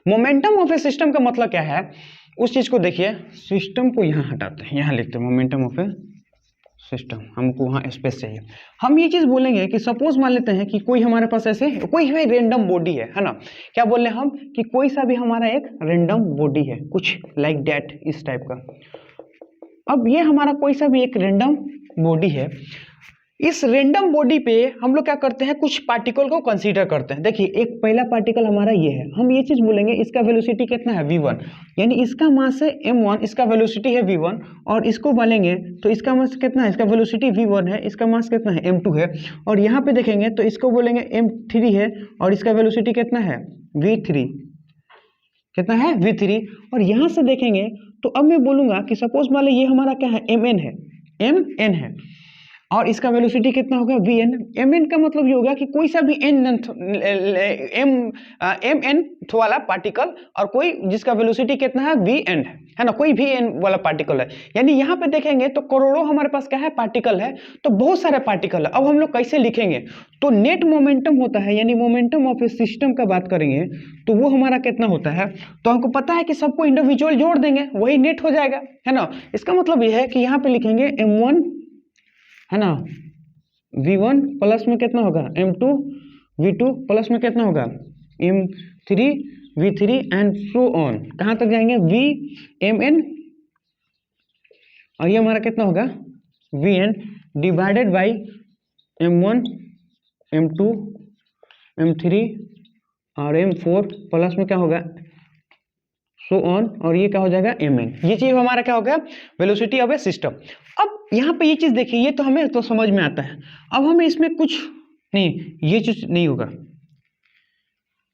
Momentum of a system का मतलब क्या है, उस चीज को देखिए। सिस्टम को यहां हटाते हैं, यहां लिखते हैं मोमेंटम ऑफ ए सिस्टम, हमको वहां स्पेस चाहिए। हम ये चीज बोलेंगे कि सपोज मान लेते हैं कि कोई हमारे पास ऐसे कोई है रेंडम बॉडी है ना। क्या बोल रहे हैं हम कि कोई सा भी हमारा एक रेंडम बॉडी है, कुछ लाइक दैट, इस टाइप का। अब ये हमारा कोई सा भी एक रेंडम बॉडी है। इस रेंडम बॉडी पे हम लोग क्या करते हैं, कुछ पार्टिकल को कंसीडर करते हैं। देखिए, एक पहला पार्टिकल हमारा ये है, हम ये चीज बोलेंगे इसका वेलोसिटी कितना है, v1, यानी इसका मास है m1, इसका वेलोसिटी है v1, और इसको बोलेंगे तो इसका मास कितना है, इसका वेलोसिटी v1 है, इसका मास कितना है, m2 है, और यहाँ पे देखेंगे तो इसको बोलेंगे m3 है, और इसका वेलोसिटी कितना है, v3, कितना है, v3। और यहाँ से देखेंगे तो अब मैं बोलूंगा कि सपोज मान लो ये हमारा क्या है, mn है, mn है, और इसका वेलोसिटी कितना होगा, vn। mn का मतलब ये होगा कि कोई सा भी mn वाला पार्टिकल, और कोई जिसका वेलोसिटी कितना है, vn है ना, कोई भी n वाला पार्टिकल है। यानी यहाँ पे देखेंगे तो करोड़ों हमारे पास क्या है, पार्टिकल है, तो बहुत सारे पार्टिकल है। अब हम लोग कैसे लिखेंगे, तो नेट मोमेंटम होता है, यानी मोमेंटम ऑफ ए सिस्टम का बात करेंगे तो वो हमारा कितना होता है। तो हमको पता है कि सबको इंडिविजुअल जोड़ देंगे, वही नेट हो जाएगा, है ना। इसका मतलब ये है कि यहाँ पे लिखेंगे m1, है ना, v1 प्लस में कितना होगा, m2, v2 प्लस में कितना होगा, m3, v3 and so on. कहाँ तक जाएंगे, vmn, और ये हमारा कितना होगा, vn divided by m1, m2, m3 और m4 प्लस में क्या होगा, सो ऑन, और ये क्या हो जाएगा, mn। ये चीज हमारा क्या हो गया, वेलोसिटी ऑफ ए सिस्टम। अब यहाँ पे ये चीज देखिए, ये तो हमें तो समझ में आता है। अब हमें इसमें कुछ नहीं, ये चीज नहीं होगा,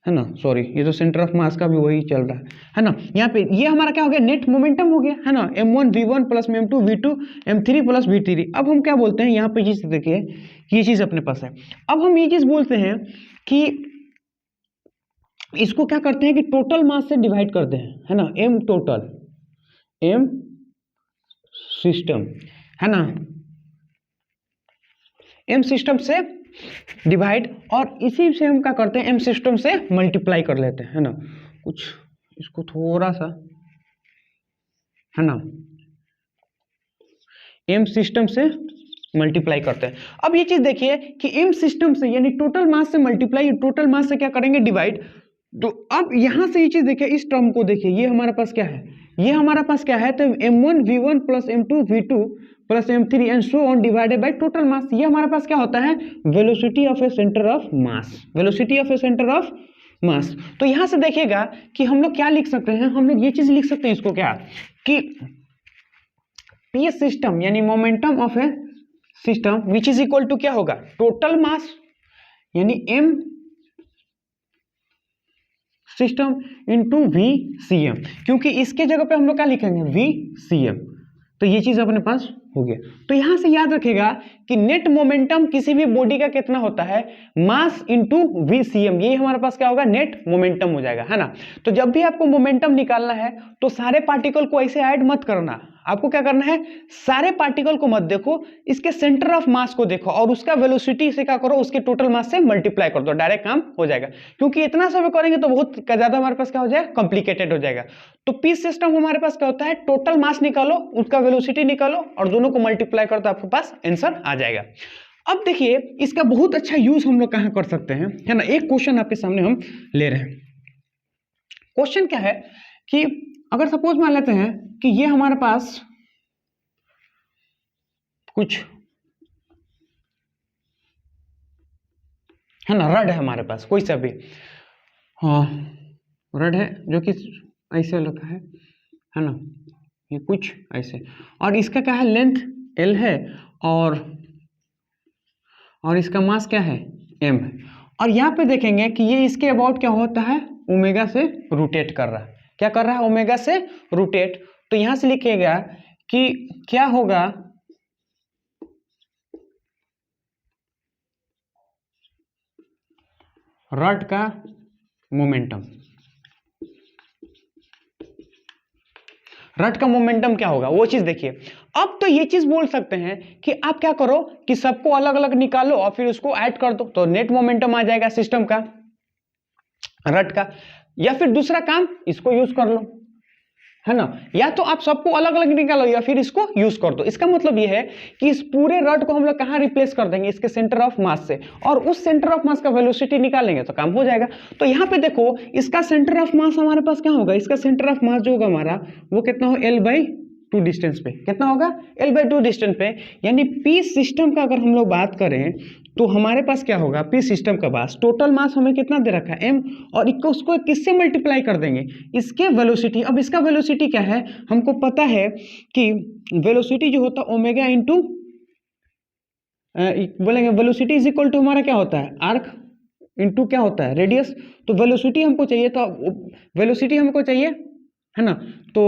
है ना, सॉरी, ये तो सेंटर ऑफ मास का भी वही चल रहा है ना। यहाँ पे ये हमारा क्या हो गया, नेट मोमेंटम हो गया, है ना, m1 v1 प्लस में m2 v2 m3 plus v3। अब हम क्या बोलते हैं, यहाँ पे चीज देखिए, ये चीज अपने पास है। अब हम ये चीज बोलते हैं कि इसको क्या करते हैं कि टोटल मास से डिवाइड करते हैं, है ना, m टोटल, m सिस्टम, है ना, m सिस्टम से डिवाइड, और इसी से हम क्या करते हैं, m सिस्टम से मल्टीप्लाई कर लेते हैं, है ना। कुछ इसको थोड़ा सा, है ना, m सिस्टम से मल्टीप्लाई करते हैं। अब ये चीज देखिए कि m सिस्टम से यानी टोटल मास से मल्टीप्लाई, टोटल मास से क्या करेंगे, डिवाइड। तो अब यहां से ये चीज देखिए, इस टर्म को देखिए, ये हमारे पास क्या है, ये हमारा पास क्या है, तो m1 v1 plus m2 v2 plus m3 and so on divided by total mass. ये हमारे पास क्या होता है, velocity of A centre of mass, velocity of A centre of mass. तो यहां से देखिएगा कि हम लोग क्या लिख सकते हैं, हम लोग ये चीज लिख सकते हैं, इसको क्या कि पी सिस्टम यानी momentum of a system which is equal to क्या होगा, टोटल मास यानी m सिस्टम इंटू VCM, क्योंकि इसके जगह पे हम लोग क्या लिखेंगे, VCM। तो ये चीज अपने पास हो गया। तो यहां से याद रखेगा कि नेट मोमेंटम किसी भी बॉडी का कितना होता है, मास इंटू VCM। ये हमारे पास क्या होगा, नेट मोमेंटम हो जाएगा, है ना। तो जब भी आपको मोमेंटम निकालना है तो सारे पार्टिकल को ऐसे ऐड मत करना, आपको क्या करना है, सारे पार्टिकल को मत देखो, इसके सेंटर ऑफ मास को देखो, और उसका वेलोसिटी से क्या करो, उसके टोटल मास से मल्टीप्लाई कर दो, डायरेक्ट काम हो जाएगा। क्योंकि इतना सब करेंगे तो बहुत ज्यादा हमारे पास क्या हो जाएगा, कॉम्प्लिकेटेड हो जाएगा। तो पी सिस्टम हमारे पास क्या होता है, टोटल मास निकालो, उसका वेलोसिटी निकालो, और दोनों को मल्टीप्लाई करो तो आपके पास आंसर आ जाएगा। अब देखिए इसका बहुत अच्छा यूज हम लोग कहाँ कर सकते हैं, है ना। एक क्वेश्चन आपके सामने हम ले रहे हैं। क्वेश्चन क्या है कि अगर सपोज मान लेते हैं कि ये हमारे पास कुछ है ना, रड है हमारे पास कोई सा भी, हाँ रड है जो कि ऐसे रखा है ना, ये कुछ ऐसे, और इसका क्या है लेंथ L है और इसका मास क्या है M है। और यहाँ पे देखेंगे कि ये इसके अबाउट क्या होता है, ओमेगा से रोटेट कर रहा है। क्या कर रहा है, ओमेगा से रोटेट। तो यहां से लिखेगा कि क्या होगा, रड का मोमेंटम, रड का मोमेंटम क्या होगा वो चीज देखिए। अब तो ये चीज बोल सकते हैं कि आप क्या करो कि सबको अलग अलग निकालो और फिर उसको ऐड कर दो तो नेट मोमेंटम आ जाएगा सिस्टम का, रड का। या फिर दूसरा काम इसको यूज कर लो, है ना, या तो आप सबको अलग अलग निकालो या फिर इसको यूज कर दो। इसका मतलब यह है कि इस पूरे रड को हम लोग कहां रिप्लेस कर देंगे, इसके सेंटर ऑफ मास से, और उस सेंटर ऑफ मास का वेलोसिटी निकालेंगे तो काम हो जाएगा। तो यहां पे देखो इसका सेंटर ऑफ मास हमारे पास क्या होगा, इसका सेंटर ऑफ मास जो होगा हमारा वो कितना हो, L/2 डिस्टेंस पे, कितना होगा L/2 डिस्टेंस पे। यानी पी सिस्टम का अगर हम लोग बात करें तो हमारे पास क्या होगा, पी सिस्टम का मास, टोटल मास हमें कितना दे रखा है M, और उसको किससे मल्टीप्लाई कर देंगे, इसके वेलोसिटी। अब इसका वेलोसिटी क्या है, हमको पता है कि वेलोसिटी जो होता है ओमेगा इंटू, बोलेंगे वेलोसिटी इज इक्वल टू हमारा क्या होता है, आर्क इंटू क्या होता है, रेडियस। तो वेलोसिटी हमको चाहिए, तो वेलोसिटी हमको चाहिए, है ना। तो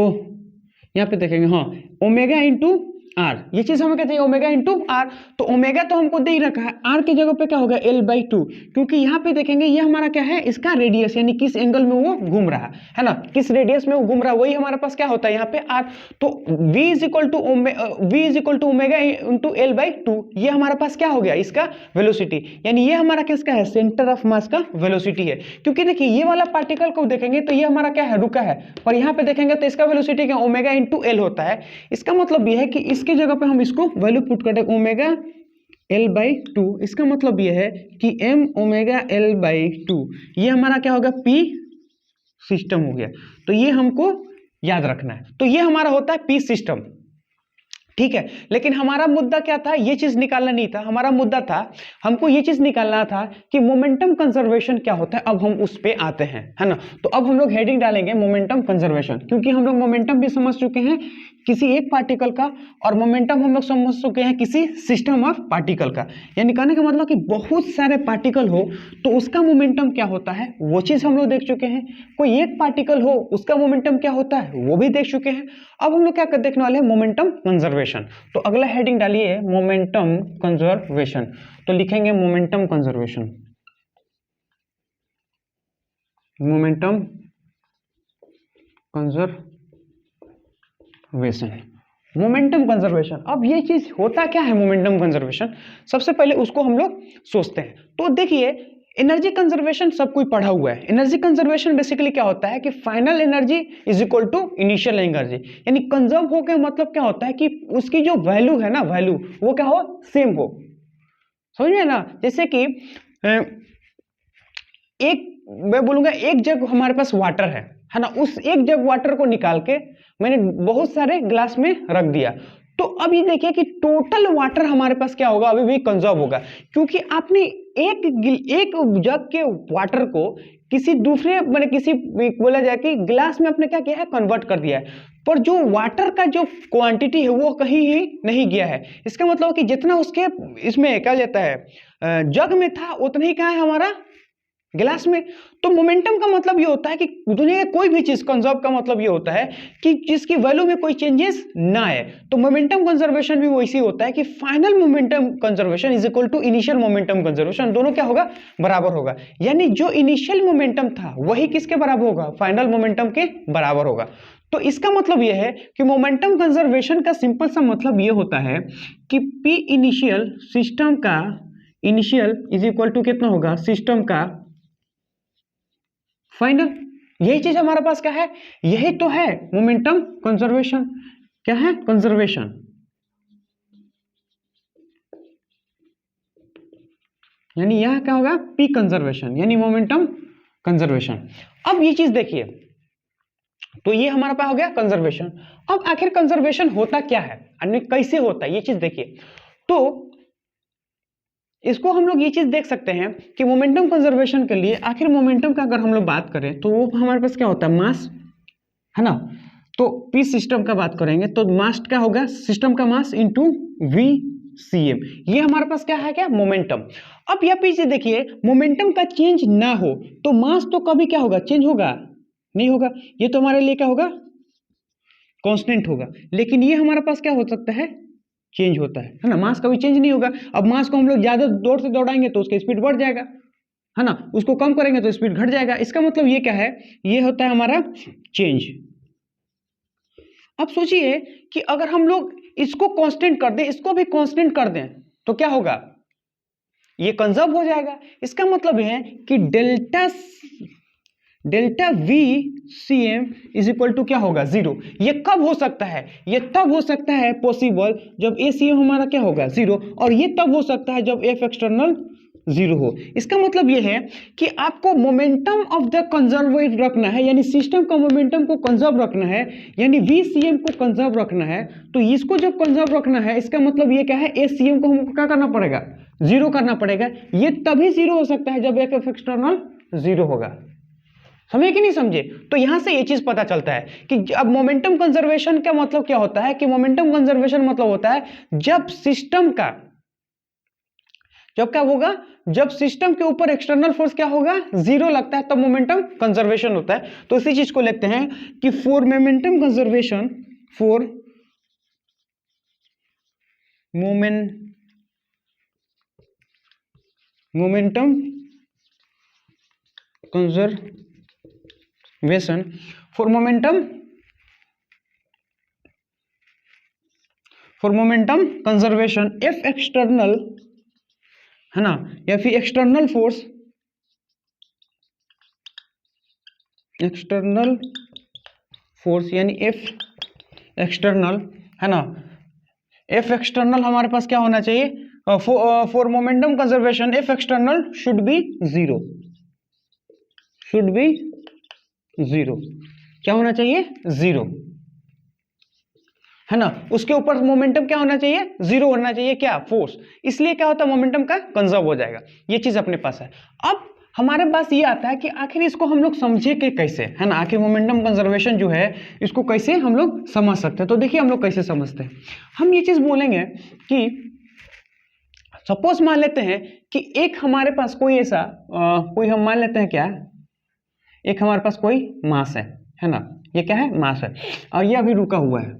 यहाँ पे देखेंगे, हाँ ओमेगा इंटू आर, ये चीज हमें कहते हैं ओमेगा इंटू आर। तो ओमेगा तो हमको दे ही रखा है, आर की जगह पे क्या होगा L/2, क्योंकि यहाँ पे देखेंगे ये हमारा क्या है, इसका रेडियस, यानी किस एंगल में वो घूम रहा है ना, किस रेडियस में वो घूम रहा है, वही हमारे पास क्या होता है यहाँ पे आर। तो v is equal to omega into L/2, ये हमारे पास क्या हो गया, इसका वेलोसिटी। यानी ये हमारा किसका है, सेंटर ऑफ मास का वेलोसिटी है। क्योंकि देखिए ये वाला पार्टिकल को देखेंगे तो ये हमारा क्या है, रुका है, पर यहाँ पे देखेंगे तो इसका वेलोसिटी क्या ओमेगा इंटू एल होता है। इसका मतलब ये है कि इसकी जगह पे हम इसको वैल्यू पुट कर देंगे ओमेगा L/2। इसका मतलब ये है कि m ओमेगा L/2, ये हमारा क्या होगा, P सिस्टम हो गया। तो ये हमको याद रखना है। तो ये हमारा होता है P सिस्टम, ठीक है। लेकिन हमारा मुद्दा क्या था, ये चीज निकालना नहीं था, हमारा मुद्दा था हमको ये चीज निकालना था कि मोमेंटम कंजर्वेशन क्या होता है। अब हम उस पे आते हैं, है ना। तो अब हम लोग हेडिंग डालेंगे मोमेंटम कंजर्वेशन, क्योंकि हम लोग मोमेंटम भी समझ चुके हैं किसी एक पार्टिकल का, और मोमेंटम हम लोग समझ चुके हैं किसी सिस्टम ऑफ पार्टिकल का। यानी कहने का मतलब कि बहुत सारे पार्टिकल हो तो उसका मोमेंटम क्या होता है वो चीज हम लोग देख चुके हैं। कोई एक पार्टिकल हो उसका मोमेंटम क्या होता है वो भी देख चुके हैं। अब हम लोग क्या देखने वाले हैं, मोमेंटम कंजर्वेशन। तो अगला हेडिंग डालिए मोमेंटम कंजर्वेशन। तो लिखेंगे momentum conservation, momentum conservation, momentum conservation. अब ये चीज होता क्या है मोमेंटम कंजर्वेशन, सबसे पहले उसको हम लोग सोचते हैं। तो देखिए एनर्जी कंजर्वेशन सब कोई पढ़ा हुआ है। एनर्जी कंजर्वेशन बेसिकली क्या होता है कि final energy is equal to initial energy, यानी कंजर्व हो के मतलब क्या होता है कि उसकी जो वैल्यू है ना, वैल्यू वो क्या हो, सेम हो। समझ में ना, जैसे कि एक, मैं बोलूंगा एक जग हमारे पास वाटर है ना, उस एक जग वाटर को निकाल के मैंने बहुत सारे ग्लास में रख दिया। तो अब ये देखिए कि टोटल वाटर हमारे पास क्या होगा, अभी भी कंजर्व होगा, क्योंकि आपने एक जग के वाटर को किसी दूसरे मैंने किसी बोला जाए कि ग्लास में आपने क्या किया है, कन्वर्ट कर दिया है। पर जो वाटर का जो क्वांटिटी है वो कहीं ही नहीं गया है। इसका मतलब कि जितना उसके इसमें क्या जाता है जग में था उतना ही क्या है हमारा गिलास में। तो मोमेंटम का मतलब ये होता है कि दुनिया की कोई भी चीज कंजर्व का मतलब ये होता है कि जिसकी वैल्यू में कोई चेंजेस ना आए। तो मोमेंटम कंजर्वेशन भी वैसे ही होता है कि final momentum conservation is equal to initial momentum conservation, दोनों क्या होगा, बराबर होगा। यानी जो इनिशियल मोमेंटम था वही किसके बराबर होगा, फाइनल मोमेंटम के बराबर होगा। तो इसका मतलब यह है कि मोमेंटम कंजर्वेशन का सिंपल सा मतलब यह होता है कि पी इनिशियल सिस्टम का, इनिशियल इज इक्वल टू कितना होगा, सिस्टम का फाइनल। यही चीज हमारे पास क्या है, यही तो है मोमेंटम कंजर्वेशन। क्या है, कंजर्वेशन। यानी यह क्या होगा, पी कंजर्वेशन यानी मोमेंटम कंजर्वेशन। अब ये चीज देखिए, तो ये हमारा पास हो गया कंजर्वेशन। अब आखिर कंजर्वेशन होता क्या है, अन्य कैसे होता है, ये चीज देखिए। तो इसको हम लोग ये चीज देख सकते हैं कि मोमेंटम कंजर्वेशन के लिए आखिर मोमेंटम का अगर हम लोग बात करें तो वो हमारे पास क्या होता है, मास, है ना। तो पी सिस्टम का बात करेंगे तो मास क्या होगा, सिस्टम का mass into v c m, ये हमारे पास क्या है, क्या मोमेंटम। अब यह पीछे देखिए, मोमेंटम का चेंज ना हो तो मास तो कभी क्या होगा, चेंज होगा नहीं होगा, ये तो हमारे लिए क्या होगा, कांस्टेंट होगा। लेकिन ये हमारे पास क्या हो सकता है, चेंज होता है ना। मास कभी चेंज नहीं होगा। अब मास को हम लोग ज्यादा जोर से दौड़ाएंगे तो उसकी स्पीड बढ़ जाएगा, है ना, उसको कम करेंगे तो स्पीड घट जाएगा। इसका मतलब ये क्या है, ये होता है हमारा चेंज। अब सोचिए कि अगर हम लोग इसको कांस्टेंट कर दें, इसको भी कांस्टेंट कर दें तो क्या होगा, ये कंजर्व हो जाएगा। इसका मतलब है कि delta v c m is equal to क्या होगा, जीरो। ये कब हो सकता है, ये तब हो सकता है पॉसिबल जब ए सी एम हमारा क्या होगा, जीरो, और ये तब हो सकता है जब एफ एक्सटर्नल जीरो हो। इसका मतलब ये है कि आपको मोमेंटम ऑफ द कंजर्व रखना है, यानी सिस्टम का मोमेंटम को कंजर्व रखना है, यानी वी सी एम को कंजर्व रखना है। तो इसको जब कंजर्व रखना है, इसका मतलब ये क्या है, ए सी एम को हमको क्या करना पड़ेगा, जीरो करना पड़ेगा। ये तभी जीरो हो सकता है जब एफ एक्सटर्नल जीरो होगा। समझे कि नहीं समझे। तो यहां से ये चीज पता चलता है कि अब मोमेंटम कंजर्वेशन का मतलब क्या होता है, कि मोमेंटम कंजर्वेशन मतलब होता है जब सिस्टम का, जब क्या होगा, जब सिस्टम के ऊपर एक्सटर्नल फोर्स क्या होगा, जीरो लगता है, तब मोमेंटम कंजर्वेशन होता है। तो इसी चीज को लिखते हैं कि for momentum conservation, for momentum conservation, for momentum conservation F external, है ना, या फिर एक्सटर्नल फोर्स यानी एफ एक्सटर्नल, है ना, एफ एक्सटर्नल हमारे पास क्या होना चाहिए, for momentum conservation F external should be zero, क्या होना चाहिए, जीरो, है ना। उसके ऊपर मोमेंटम क्या होना चाहिए, जीरो होना चाहिए, क्या, फोर्स। इसलिए क्या होता है, मोमेंटम का कंजर्व हो जाएगा। ये चीज अपने पास है। अब हमारे पास ये आता है कि आखिर इसको हम लोग समझे कि कैसे, है ना, आखिर मोमेंटम कंजर्वेशन जो है इसको कैसे हम लोग समझ सकते हैं। तो देखिए हम लोग कैसे समझते हैं, हम ये चीज बोलेंगे कि सपोज मान लेते हैं कि एक हमारे पास कोई ऐसा कोई हम मान लेते हैं क्या, एक हमारे पास कोई मास है ना, ये क्या है, मास है, और ये अभी रुका हुआ है,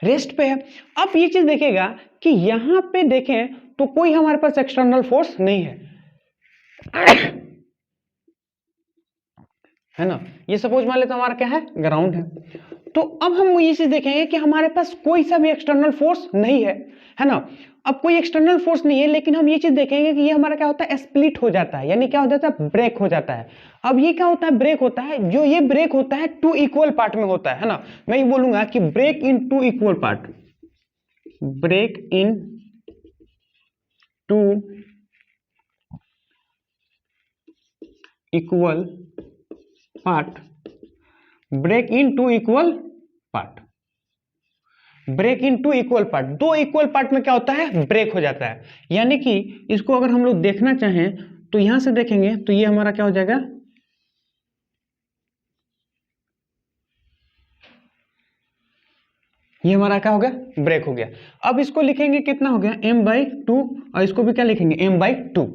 रेस्ट पे है। अब ये चीज देखेगा कि यहां पे देखें तो कोई हमारे पास एक्सटर्नल फोर्स नहीं है ना। ये सपोज मान लेते हमारा क्या है, ग्राउंड है। तो अब हम ये चीज देखेंगे कि हमारे पास कोई सा भी एक्सटर्नल फोर्स नहीं है ना। अब कोई एक्सटर्नल फोर्स नहीं है, लेकिन हम ये चीज देखेंगे कि ये हमारा क्या होता है, स्प्लिट हो जाता है, यानी क्या हो जाता है, ब्रेक हो जाता है। अब ये क्या होता है, ब्रेक होता है, जो ये ब्रेक होता है टू इक्वल पार्ट में होता है ना। मैं ये बोलूंगा कि break into equal part, break into equal part, break into equal part, break into equal part, दो इक्वल पार्ट में क्या होता है, ब्रेक हो जाता है। यानी कि इसको अगर हम लोग देखना चाहें तो यहां से देखेंगे तो ये हमारा क्या हो जाएगा, ये हमारा क्या हो गया, ब्रेक हो गया। अब इसको लिखेंगे कितना हो गया, m/2, और इसको भी क्या लिखेंगे, m/2।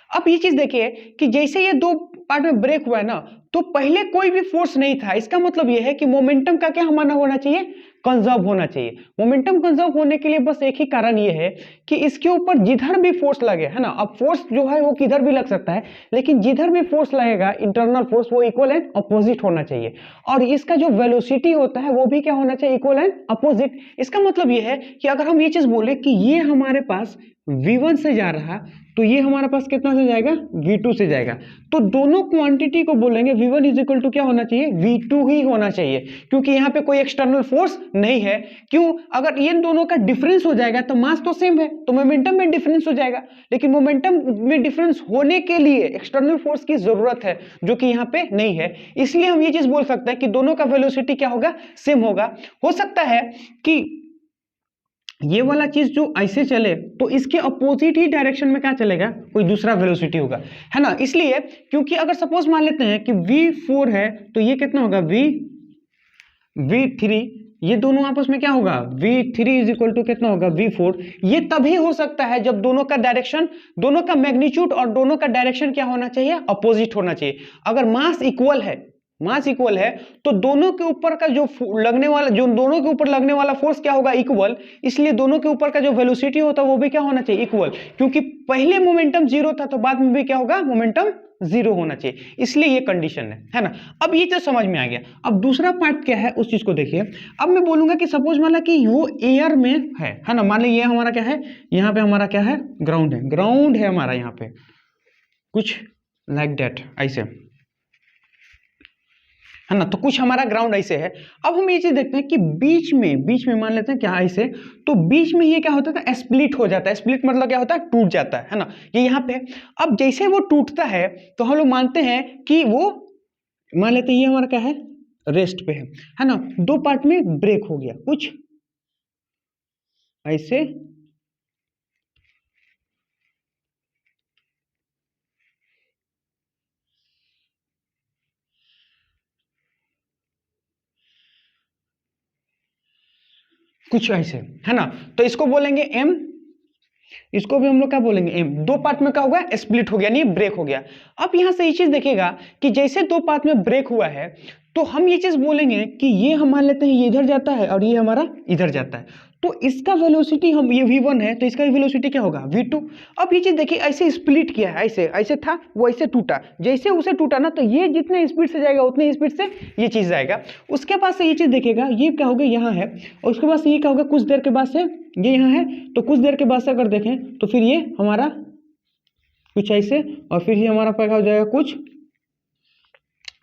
अब ये चीज देखिए कि जैसे ये दो पार्ट में ब्रेक हुआ है ना, तो पहले कोई भी फोर्स नहीं था। इसका मतलब ये है कि मोमेंटम का क्या हमारा होना चाहिए, कंजर्व होना चाहिए। मोमेंटम कंजर्व होने के लिए बस एक ही कारण ये है कि इसके ऊपर जिधर भी फोर्स लगे, है ना, अब फोर्स जो है वो किधर भी लग सकता है, लेकिन जिधर भी फोर्स लगेगा इंटरनल फोर्स, वो इक्वल एंड अपोजिट होना चाहिए। और इसका जो वेलोसिटी होता है वो भी क्या होना चाहिए, इक्वल एंड अपोजिट। इसका मतलब ये है कि अगर हम ये चीज बोले कि ये हमारे पास V1 से जा रहा तो ये हमारे पास कितना से जाएगा, V2 से जाएगा। तो दोनों क्वांटिटी को बोलेंगे V1 इज इक्वल टू क्या होना चाहिए, V2 ही होना चाहिए, क्योंकि यहाँ पे कोई एक्सटर्नल फोर्स नहीं है। क्यों, अगर ये दोनों का डिफरेंस हो जाएगा तो मास तो सेम है, तो मोमेंटम में डिफरेंस हो जाएगा, लेकिन मोमेंटम में डिफरेंस होने के लिए एक्सटर्नल फोर्स की जरूरत है, जो कि यहाँ पे नहीं है। इसलिए हम ये चीज बोल सकते हैं कि दोनों का वेलोसिटी क्या होगा, सेम होगा। हो सकता है कि ये वाला चीज जो ऐसे चले तो इसके अपोजिट ही डायरेक्शन में क्या चलेगा, कोई दूसरा वेलोसिटी होगा, है ना। इसलिए क्योंकि अगर सपोज मान लेते हैं कि V4 है तो ये कितना होगा, V3, ये दोनों आपस में क्या होगा, V3 इज इक्वल टू कितना होगा, V4। ये तभी हो सकता है जब दोनों का डायरेक्शन, दोनों का मैग्नीट्यूड और दोनों का डायरेक्शन क्या होना चाहिए, अपोजिट होना चाहिए। अगर मास इक्वल है, मास इक्वल है तो दोनों के ऊपर का जो लगने वाला, जो दोनों के ऊपर लगने वाला फोर्स क्या होगा, इक्वल। इसलिए दोनों के ऊपर का जो वेलोसिटी होता है वो भी क्या होना चाहिए, इक्वल, क्योंकि पहले मोमेंटम जीरो था तो बाद में भी क्या होगा, मोमेंटम जीरो होना चाहिए। इसलिए ये कंडीशन है ना। अब ये तो समझ में आ गया। अब दूसरा पार्ट क्या है उस चीज को देखिए। अब मैं बोलूंगा कि सपोज मान ला कि वो एयर में है ना, मान लीजिए ये हमारा क्या है, यहाँ पे हमारा क्या है, ग्राउंड है, ग्राउंड है हमारा यहाँ पे कुछ लाइक दैट, ऐसे है ना। तो कुछ हमारा ग्राउंड ऐसे है। अब हम ये चीज देखते हैं कि बीच में मान लेते हैं क्या, ऐसे, तो बीच में ये क्या होता है, स्प्लिट हो जाता है। स्प्लिट मतलब क्या होता है, टूट जाता है ना, ये यहाँ पे। अब जैसे वो टूटता है तो हम लोग मानते हैं कि वो, मान लेते हैं ये हमारा क्या है, रेस्ट पे है ना। दो पार्ट में ब्रेक हो गया कुछ ऐसे, कुछ ऐसे, है ना। तो इसको बोलेंगे M, इसको भी हम लोग क्या बोलेंगे, M। दो पार्ट में क्या होगा, स्प्लिट हो गया, नहीं ब्रेक हो गया। अब यहां से ये चीज देखिएगा कि जैसे दो पार्ट में ब्रेक हुआ है तो हम ये चीज बोलेंगे कि ये हम मान लेते हैं ये इधर जाता है और ये हमारा इधर जाता है, तो इसका वेलोसिटी, हम ये V1 है तो इसका वेलोसिटी क्या होगा, V2। अब ये चीज देखिए, ऐसे स्प्लिट किया है, ऐसे ऐसे था वो ऐसे टूटा, जैसे उसे टूटा ना तो ये जितने स्पीड से जाएगा उतने स्पीड से ये चीज जाएगा। उसके बाद से ये चीज देखिएगा, ये क्या होगा, यहाँ है, और उसके बाद से ये क्या होगा, कुछ देर के बाद से ये यहाँ है, तो कुछ देर के बाद से अगर देखें तो फिर ये हमारा कुछ ऐसे, और फिर ये हमारा क्या हो जाएगा, कुछ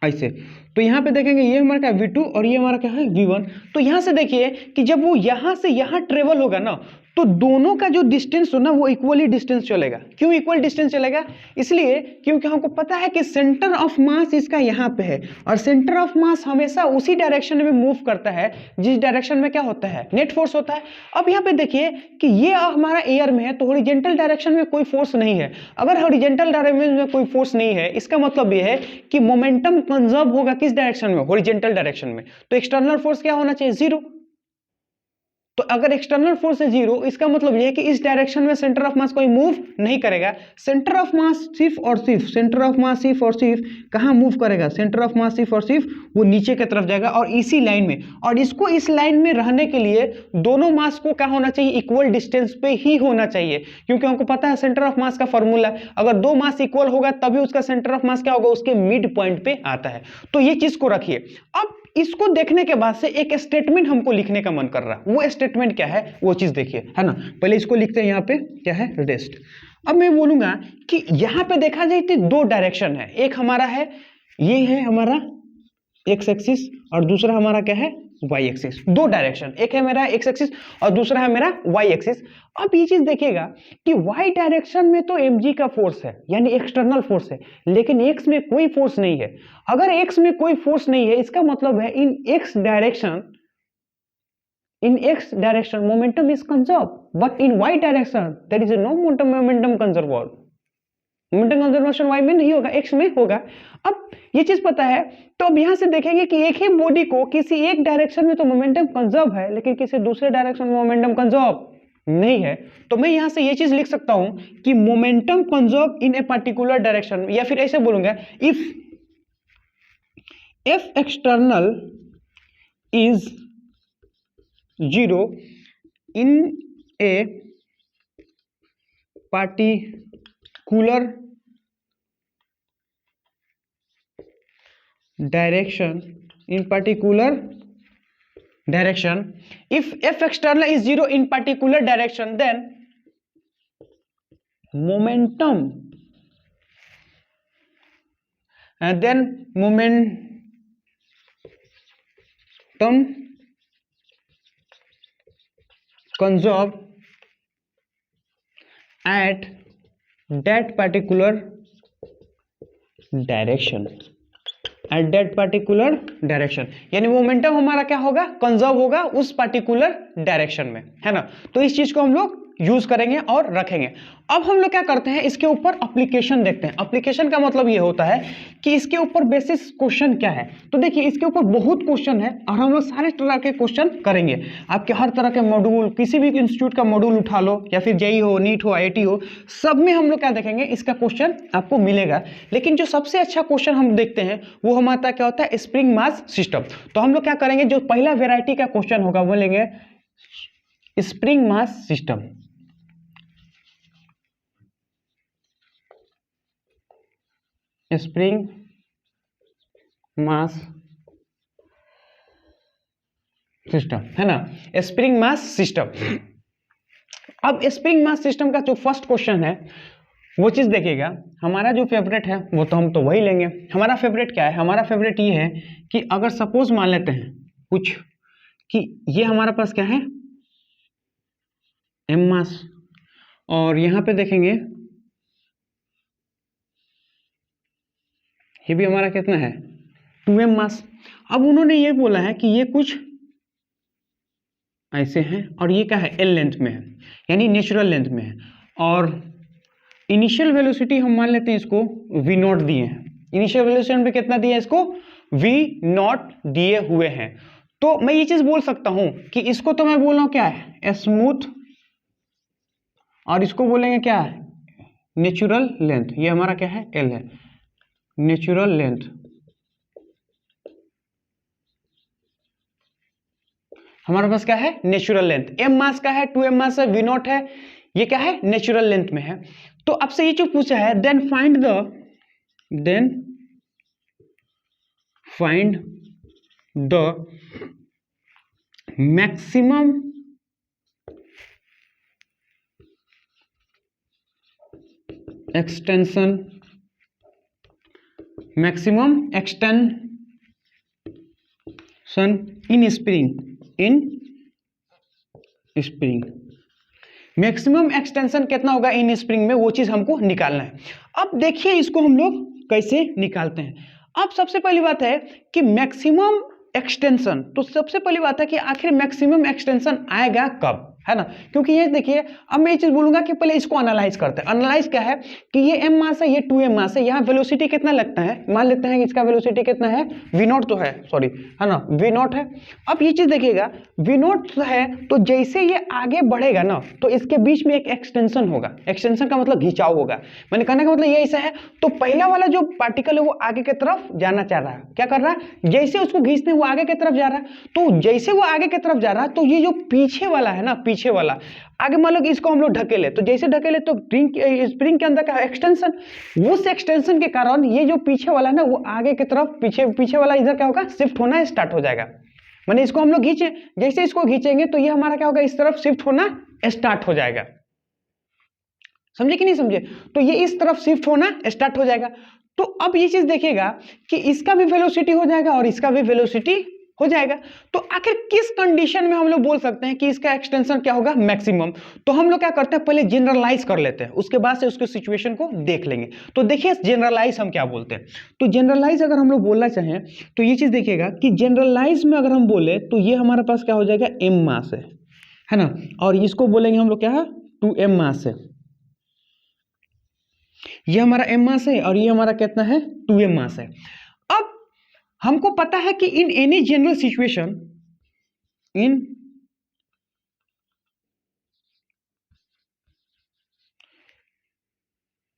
ऐसे। तो यहाँ पे देखेंगे ये हमारा क्या, V2, और ये हमारा क्या है, V1। तो यहाँ से देखिए कि जब वो यहाँ से यहाँ ट्रेवल होगा ना तो दोनों का जो डिस्टेंस हो ना वो इक्वली डिस्टेंस चलेगा। क्यों इक्वल डिस्टेंस चलेगा, इसलिए क्योंकि हमको पता है कि सेंटर ऑफ मास इसका यहाँ पे है, और सेंटर ऑफ मास हमेशा उसी डायरेक्शन में मूव करता है जिस डायरेक्शन में क्या होता है, नेट फोर्स होता है। अब यहाँ पे देखिए कि ये हमारा एयर में है तो हॉरिजॉन्टल डायरेक्शन में कोई फोर्स नहीं है। अगर हॉरिजॉन्टल डायरेक्शन में कोई फोर्स नहीं है, इसका मतलब ये है कि मोमेंटम कंजर्व होगा किस डायरेक्शन में, हॉरिजॉन्टल डायरेक्शन में। तो एक्सटर्नल फोर्स क्या होना चाहिए, जीरो। तो अगर एक्सटर्नल फोर्स है जीरो, इसका मतलब यह है कि इस डायरेक्शन में सेंटर ऑफ मास कोई मूव नहीं करेगा। सेंटर ऑफ मास सिर्फ और सिर्फ, सेंटर ऑफ मास सिर्फ और सिर्फ कहां मूव करेगा, सेंटर ऑफ मास सिर्फ और सिर्फ वो नीचे की तरफ जाएगा, और इसी लाइन में। और इसको इस लाइन में रहने के लिए दोनों मास को क्या होना चाहिए, इक्वल डिस्टेंस पे ही होना चाहिए, क्योंकि हमको पता है सेंटर ऑफ मास का फॉर्मूला, अगर दो मास इक्वल होगा तभी उसका सेंटर ऑफ मास क्या होगा, उसके मिड पॉइंट पे आता है। तो ये चीज को रखिए। अब इसको देखने के बाद से एक स्टेटमेंट हमको लिखने का मन कर रहा, वो स्टेटमेंट क्या है वो चीज देखिए, है ना। पहले इसको लिखते हैं, यहाँ पे क्या है, रेस्ट। अब मैं बोलूंगा कि यहां पे देखा जाए तो दो डायरेक्शन है, एक हमारा है, ये है हमारा एक्स एक्सिस, और दूसरा हमारा क्या है, वाई एक्सिस। दो डायरेक्शन, एक है मेरा एक्स एक्सिस और दूसरा है मेरा वाई एक्सिस। अब ये चीज देखिएगा कि वाई डायरेक्शन में तो mg का फोर्स है, यानी एक्सटर्नल फोर्स है, लेकिन एक्स में कोई फोर्स नहीं है। अगर एक्स में कोई फोर्स नहीं है, इसका मतलब है in X direction momentum is conserve, but in Y direction there is no momentum conserve. Momentum conservation Y में नहीं होगा, एक्स में होगा। अब ये चीज पता है, तो अब यहां से देखेंगे कि एक ही बॉडी को किसी एक डायरेक्शन में तो मोमेंटम कंजर्व है, लेकिन किसी दूसरे डायरेक्शन में मोमेंटम कंजर्व नहीं है। तो मैं यहां से ये चीज लिख सकता हूं कि momentum conserve in a particular direction, या फिर ऐसे बोलूंगा, if F external is zero in A particular direction, in particular direction, if f external is zero in particular direction, then momentum and then momentum conserve at that particular direction, at that particular direction, यानी momentum हमारा क्या होगा, conserve होगा उस particular direction में, है ना। तो इस चीज को हम लोग यूज करेंगे और रखेंगे। अब हम लोग क्या करते हैं, इसके ऊपर एप्लीकेशन देखते हैं। एप्लीकेशन का मतलब ये होता है कि इसके ऊपर बेसिस क्वेश्चन क्या है। तो देखिए इसके ऊपर बहुत क्वेश्चन है और हम लोग सारे तरह के क्वेश्चन करेंगे। आपके हर तरह के मॉड्यूल, किसी भी इंस्टीट्यूट का मॉड्यूल उठा लो, या फिर जेईई हो, नीट हो, आईआईटी हो, सब में हम लोग क्या देखेंगे, इसका क्वेश्चन आपको मिलेगा। लेकिन जो सबसे अच्छा क्वेश्चन हम देखते हैं वो हमारा क्या होता है, स्प्रिंग मास सिस्टम। तो हम लोग क्या करेंगे, जो पहला वेराइटी का क्वेश्चन होगा वो लेंगे spring mass system. Spring mass system, है ना, स्प्रिंग मास सिस्टम। अब स्प्रिंग मास सिस्टम का जो फर्स्ट क्वेश्चन है वो चीज देखिएगा, हमारा जो फेवरेट है वो तो हम तो वही लेंगे। हमारा फेवरेट क्या है, हमारा फेवरेट ये है कि अगर सपोज मान लेते हैं कुछ कि ये हमारे पास क्या है, एम मास, और यहां पे देखेंगे ये भी हमारा कितना है, 2m मास। अब उन्होंने ये बोला है कि ये कुछ ऐसे हैं और ये क्या है, एल लेंथ में है, यानी नेचुरल लेंथ में है। और इनिशियल वेलोसिटी हम मान लेते हैं इसको v नॉट दिए हैं, इनिशियल वेलोसिटी पे कितना दिया है इसको, v नॉट दिए हुए हैं। तो मैं ये चीज बोल सकता हूं कि इसको तो मैं बोल रहा हूं क्या है, स्मूथ, और इसको बोलेंगे क्या है, नेचुरल लेंथ। ये हमारा क्या है, एल है, नेचुरल लेंथ। हमारे पास क्या है, नेचुरल लेंथ। एम मास का है, 2m मास है, v नॉट है, ये क्या है, नेचुरल लेंथ में है। तो आपसे ये जो पूछा है, then find the maximum extension in spring, maximum extension कितना होगा इन स्प्रिंग में, वो चीज हमको निकालना है। अब देखिए इसको हम लोग कैसे निकालते हैं। अब सबसे पहली बात है कि मैक्सिमम एक्सटेंशन, तो सबसे पहली बात है कि आखिर मैक्सिमम एक्सटेंशन आएगा कब, है ना। क्योंकि ये देखिए, अब मैं ये चीज बोलूंगा कि पहले इसको एनालाइज करते हैं। एनालाइज क्या है कि ये m मास है, ये 2m मास है, यहाँ वेलोसिटी कितना लगता है, मान लेते हैं कि इसका वेलोसिटी कितना है, v नॉट तो है, सॉरी, है ना, v नॉट है। अब ये चीज देखिएगा, v नॉट है तो जैसे ये आगे बढ़ेगा ना, तो इसके बीच में एक एक्सटेंशन होगा। एक्सटेंशन का मतलब खिंचाव होगा, मैंने कहने का मतलब ये ऐसा है। तो पहला वाला जो पार्टिकल है वो आगे की तरफ जाना चाह रहा है, क्या कर रहा है, जैसे उसको खींचते वो आगे की तरफ जा रहा है। तो जैसे वो आगे की तरफ जा रहा है, तो ये जो पीछे वाला है ना, पीछे वाला आगे मान लो कि इसको हम लोग ढकेले, तो जैसे ढकेले तो स्प्रिंग के अंदर का एक्सटेंशन, उस एक्सटेंशन के कारण ये जो पीछे वाला है ना, वो आगे की तरफ, पीछे वाला इधर क्या होगा, शिफ्ट होना स्टार्ट हो जाएगा। माने इसको हम लोग खींचे, जैसे इसको खींचेंगे तो ये हमारा क्या होगा, इस तरफ शिफ्ट होना स्टार्ट हो जाएगा। समझे कि नहीं समझे, तो ये इस तरफ शिफ्ट होना स्टार्ट हो जाएगा। तो अब ये चीज देखिएगा कि इसका भी वेलोसिटी हो जाएगा और इसका भी वेलोसिटी हो जाएगा। तो आखिर किस कंडीशन में हम लोग बोल सकते हैं कि इसका एक्सटेंशन क्या होगा, मैक्सिमम। तो हम लोग क्या करते हैं, पहले जनरलाइज कर लेते हैं, उसके बाद से उसके सिचुएशन को देख लेंगे। तो देखिए जनरलाइज हम क्या बोलते हैं। तो जनरलाइज अगर हम लोग बोलना चाहें तो ये चीज देखिएगा कि जनरलाइज में अगर हम बोले तो ये हमारे पास क्या हो जाएगा, m मास है ना, और इसको बोलेंगे हम लोग क्या है, 2m मास है। ये हमारा m मास है और ये हमारा कितना है, 2m मास है। अब हमको पता है कि in any general situation, in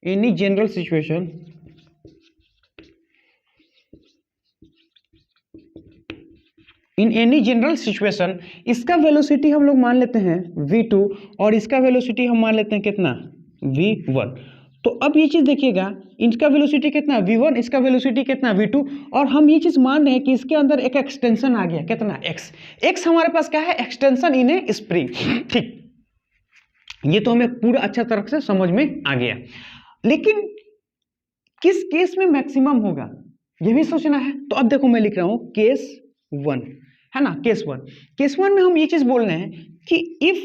any general situation, in any general situation, इसका वेलोसिटी हम लोग मान लेते हैं v2 और इसका वेलोसिटी हम मान लेते हैं कितना, v1। तो अब ये चीज देखिएगा, इनका वेलोसिटी कितना v1, इसका वेलोसिटी कितना v2, और हम ये चीज मान रहे हैं कि इसके अंदर एक एक्सटेंशन आ गया कितना, x हमारे पास क्या है, एक्सटेंशन इन ए स्प्रिंग। ठीक, ये तो हमें पूरा अच्छा तरह से समझ में आ गया, लेकिन किस केस में मैक्सिमम होगा ये भी सोचना है। तो अब देखो मैं लिख रहा हूं केस 1, है ना, केस 1। केस 1 में हम ये चीज बोल रहे हैं कि if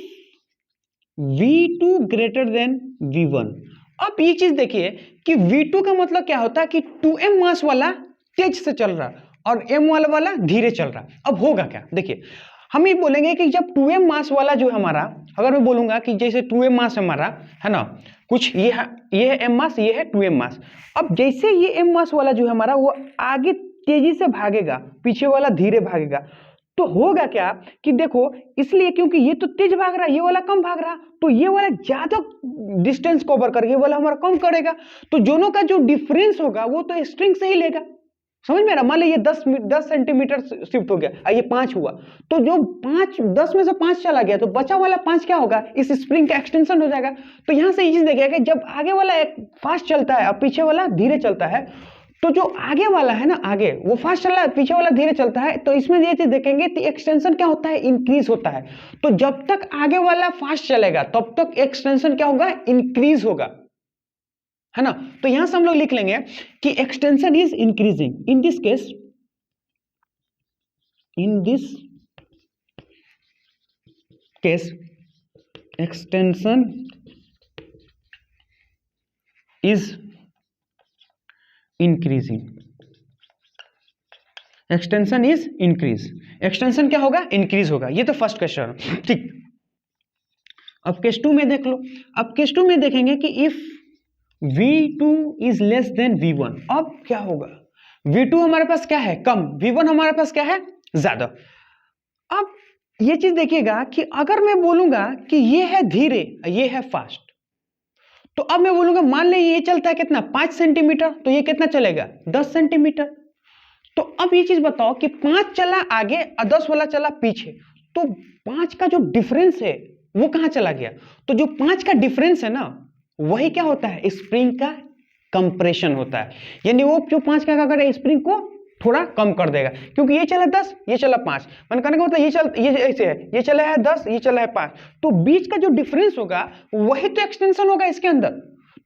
V2 greater than V1। अब ये चीज देखिए कि V2 का मतलब क्या होता है कि 2m मास वाला तेज से चल रहा और m वाला धीरे चल रहा। अब होगा क्या, देखिए हम ये बोलेंगे कि जब 2m मास वाला जो है हमारा, अगर मैं बोलूंगा कि जैसे 2m मास हमारा है ना, कुछ ये है m मास, ये है 2m मास। अब जैसे ये m मास वाला जो है हमारा वो आगे तेजी से भागेगा, पीछे वाला धीरे भागेगा, तो होगा क्या कि देखो, इसलिए क्योंकि ये तो तेज भाग रहा है, ये वाला कम भाग रहा, तो ये वाला ज्यादा डिस्टेंस कवर करके ये वाला हमारा कम करेगा, तो दोनों का जो डिफरेंस होगा वो तो स्ट्रिंग से ही लेगा। समझ में आ रहा, मान लीजिए 10 सेंटीमीटर शिफ्ट हो गया, ये 5 हुआ, तो जो 10 में से 5 चला गया, तो बचा वाला 5 क्या होगा, इस स्प्रिंग का एक्सटेंशन हो जाएगा। तो यहां से ये चीज देखिएगा कि जब आगे वाला एक फास्ट चलता है और पीछे वाला धीरे चलता है, तो जो आगे वाला है ना, आगे वो फास्ट चल रहा है, पीछे वाला धीरे चलता है, तो इसमें ये चीज देखेंगे कि एक्सटेंशन क्या होता है, इंक्रीज होता है। तो जब तक आगे वाला फास्ट चलेगा तब तक एक्सटेंशन क्या होगा, इंक्रीज होगा, है ना। तो यहां से हम लोग लिख लेंगे कि extension is increasing. In this case extension is increasing. Extension is increase, extension क्या होगा, इंक्रीज होगा। ये तो फर्स्ट क्वेश्चन, ठीक। अब केस 2 में देख लो। अब केस 2 में देखेंगे कि if V2 is less than V1। अब क्या होगा, V2 हमारे पास क्या है, कम, V1 हमारे पास क्या है, ज्यादा। अब ये चीज देखिएगा कि अगर मैं बोलूंगा कि ये है धीरे, ये है फास्ट, तो अब मैं बोलूंगा मान ले ये चलता है कितना, 5 सेंटीमीटर, तो ये कितना चलेगा, 10 सेंटीमीटर। तो अब ये चीज बताओ कि 5 चला आगे और 10 वाला चला पीछे, तो 5 का जो डिफरेंस है वो कहां चला गया। तो जो 5 का डिफरेंस है ना, वही क्या होता है, स्प्रिंग का कंप्रेशन होता है। यानी वो जो 5 का क्या करेगा, स्प्रिंग को थोड़ा कम कर देगा, क्योंकि ये चला 10, ये चला 5, मन करने का मतलब ये ऐसे है, ये चला है 10, ये चला है 5, तो बीच का जो डिफरेंस होगा वही तो एक्सटेंशन होगा इसके अंदर।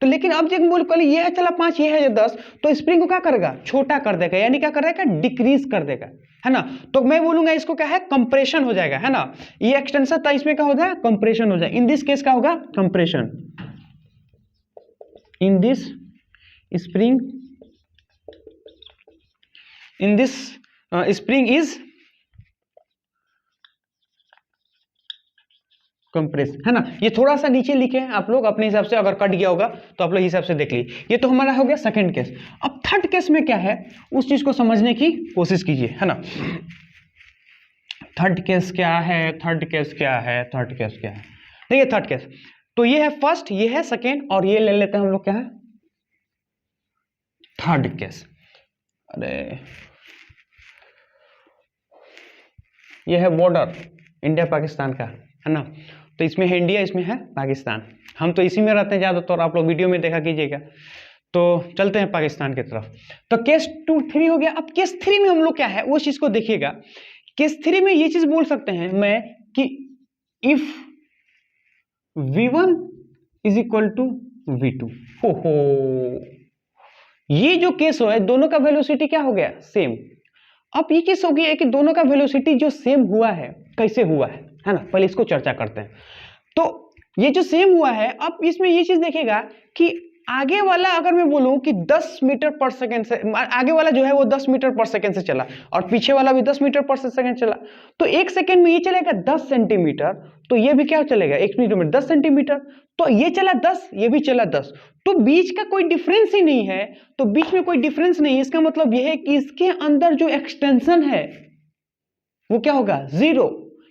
तो लेकिन अब जब बोल कल ये है चला 5, ये है 10, तो स्प्रिंग को क्या करेगा, छोटा कर देगा, यानी क्या करेगा, डिक्रीज कर देगा, है ना। तो मैं बोलूंगा इसको क्या है, कंप्रेशन हो जाएगा, है ना। ये एक्सटेंशन था, इसमें क्या हो जाएगा, कंप्रेशन हो जाएगा। इन दिस केस क्या होगा, compression. In this spring, in this spring is compress, है ना। ये थोड़ा सा नीचे लिखे हैं आप लोग अपने हिसाब से, अगर कट गया होगा तो आप लोग हिसाब से देख लीजिए। ये तो हमारा हो गया सेकंड केस। अब थर्ड केस में क्या है, उस चीज को समझने की कोशिश कीजिए, है ना। थर्ड केस क्या है, थर्ड केस क्या है, थर्ड केस क्या है, देखिए थर्ड केस तो ये है फर्स्ट, ये है सेकेंड, और ये ले लेते हैं हम लोग क्या है, थर्ड केस। अरे ये है बॉर्डर इंडिया पाकिस्तान का, है ना। तो इसमें है इंडिया, इसमें है पाकिस्तान, हम तो इसी में रहते हैं ज्यादातर, आप लोग वीडियो में देखा कीजिएगा। तो चलते हैं पाकिस्तान की तरफ। तो केस 2 3 हो गया। अब केस 3 में हम लोग क्या है वो चीज को देखिएगा। केस 3 में ये चीज बोल सकते हैं मैं कि if V1 is equal to V2। हो ये जो केस हो है, दोनों का वेलोसिटी क्या हो गया, सेम। अब ये चीज हो गई है कि दोनों का वेलोसिटी जो सेम हुआ है, कैसे हुआ है ना, पहले इसको चर्चा करते हैं। तो ये जो सेम हुआ है, अब इसमें ये चीज देखेगा कि आगे वाला अगर मैं बोलूं कि 10 मीटर पर सेकंड से, आगे वाला जो है वो 10 मीटर पर सेकंड से चला और पीछे वाला भी 10 मीटर पर सेकंड चला, तो एक सेकंड में ये चलेगा 10 सेंटीमीटर, तो ये भी क्या चलेगा, एक मिनट में 10 सेंटीमीटर, तो ये चला 10, ये भी चला 10, तो बीच का कोई डिफरेंस ही नहीं है। तो बीच में कोई डिफरेंस नहीं है, इसका मतलब यह है कि इसके अंदर जो एक्सटेंशन है वो क्या होगा, 0,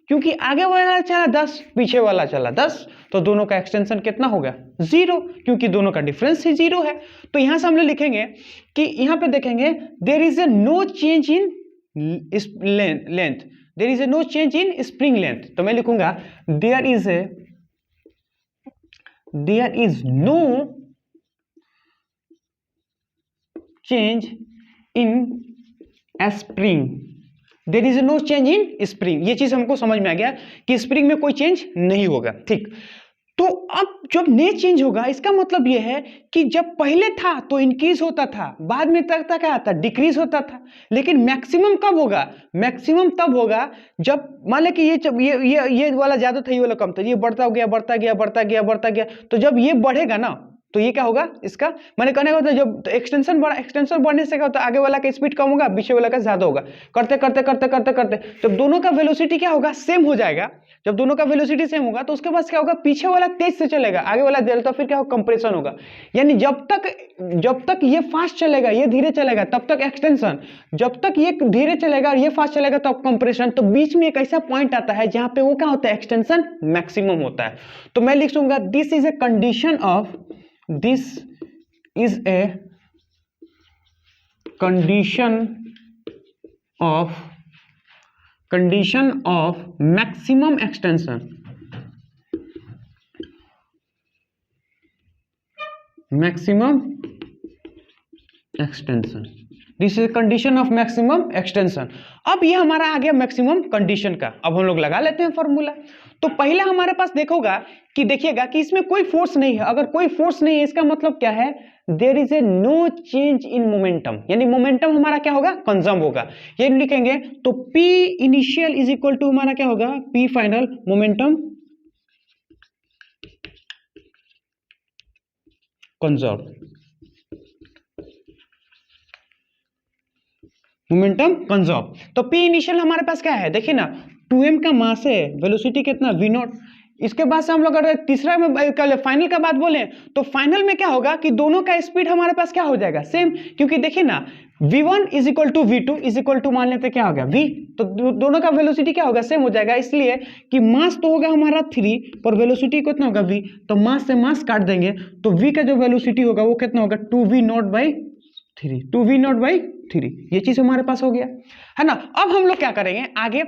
क्योंकि आगे वाला चला 10, पीछे वाला चला 10, तो दोनों का एक्सटेंशन कितना होगा, 0, क्योंकि दोनों का डिफरेंस ही 0 है। तो यहां से हम लोग लिखेंगे कि यहां पे देखेंगे there is a no change in length, there is a no change in spring length. तो मैं लिखूंगा there is no change in spring, there is no change in spring. ये चीज हमको समझ में आ गया कि स्प्रिंग में कोई चेंज नहीं होगा, ठीक। तो अब जब नेच चेंज होगा इसका मतलब यह है कि जब पहले था तो इंक्रीज होता था, बाद में तक क्या आता डिक्रीज होता था, लेकिन मैक्सिमम कब होगा? मैक्सिमम तब होगा जब मान ले कि ये वाला ज्यादा था, ये वाला कम था, ये बढ़ता गया बढ़ता गया बढ़ता गया बढ़ता गया, तो जब ये बढ़ेगा ना तो ये क्या होगा इसका मैंने कहने का मतलब जब एक्सटेंशन बढ़ने से क्या होता है आगे वाला का स्पीड कम होगा पीछे वाला का ज्यादा होगा, करते करते करते करते करते जब दोनों का वेलोसिटी क्या होगा सेम हो जाएगा, जब दोनों का वेलोसिटी सेम होगा तो उसके बाद क्या होगा पीछे वाला तेज से चलेगा आगे वाला देर, तो फिर क्या होगा कंप्रेशन होगा। यानी जब तक ये फास्ट चलेगा ये धीरे चलेगा तब तक एक्सटेंशन, जब तक ये धीरे चलेगा और ये फास्ट चलेगा तब कंप्रेशन, तो बीच में एक ऐसा पॉइंट आता है जहां पे वो क्या होता है एक्सटेंशन मैक्सिमम होता है। तो मैं लिख दूंगा this is a condition of this is a condition of maximum extension, this is condition of maximum extension. अब ये हमारा आ गया मैक्सिमम कंडीशन का। अब हम लोग लगा लेते हैं फॉर्मूला। तो पहला हमारे पास देखोगा कि देखिएगा कि इसमें कोई फोर्स नहीं है, अगर कोई फोर्स नहीं है इसका मतलब क्या है there is a no change in momentum, यानी मोमेंटम हमारा क्या होगा कंजर्व होगा। ये लिखेंगे तो P initial is equal to हमारा क्या होगा P final momentum conserve, momentum conserve. तो P इनिशियल हमारे पास क्या है देखिए ना 2m का मास है, वेलोसिटी कितना v0। इसके बाद से हम लोग अगर तीसरा में फाइनल का बात बोले तो फाइनल में क्या होगा कि दोनों का स्पीड हमारे पास क्या हो जाएगा सेम, क्योंकि देखिए ना v1 is equal to v2 is equal to मान लेते क्या हो गया v, तो दोनों का वेलोसिटी क्या होगा सेम हो जाएगा, इसलिए कि मास तो होगा हमारा 3 पर वेलोसिटी कितना होगा v, तो मास से मास काट देंगे तो v का जो वेलोसिटी होगा वो कितना होगा 2v0/3, 2v0/3। ये चीज हमारे पास हो गया है ना। अब हम लोग क्या करेंगे आगे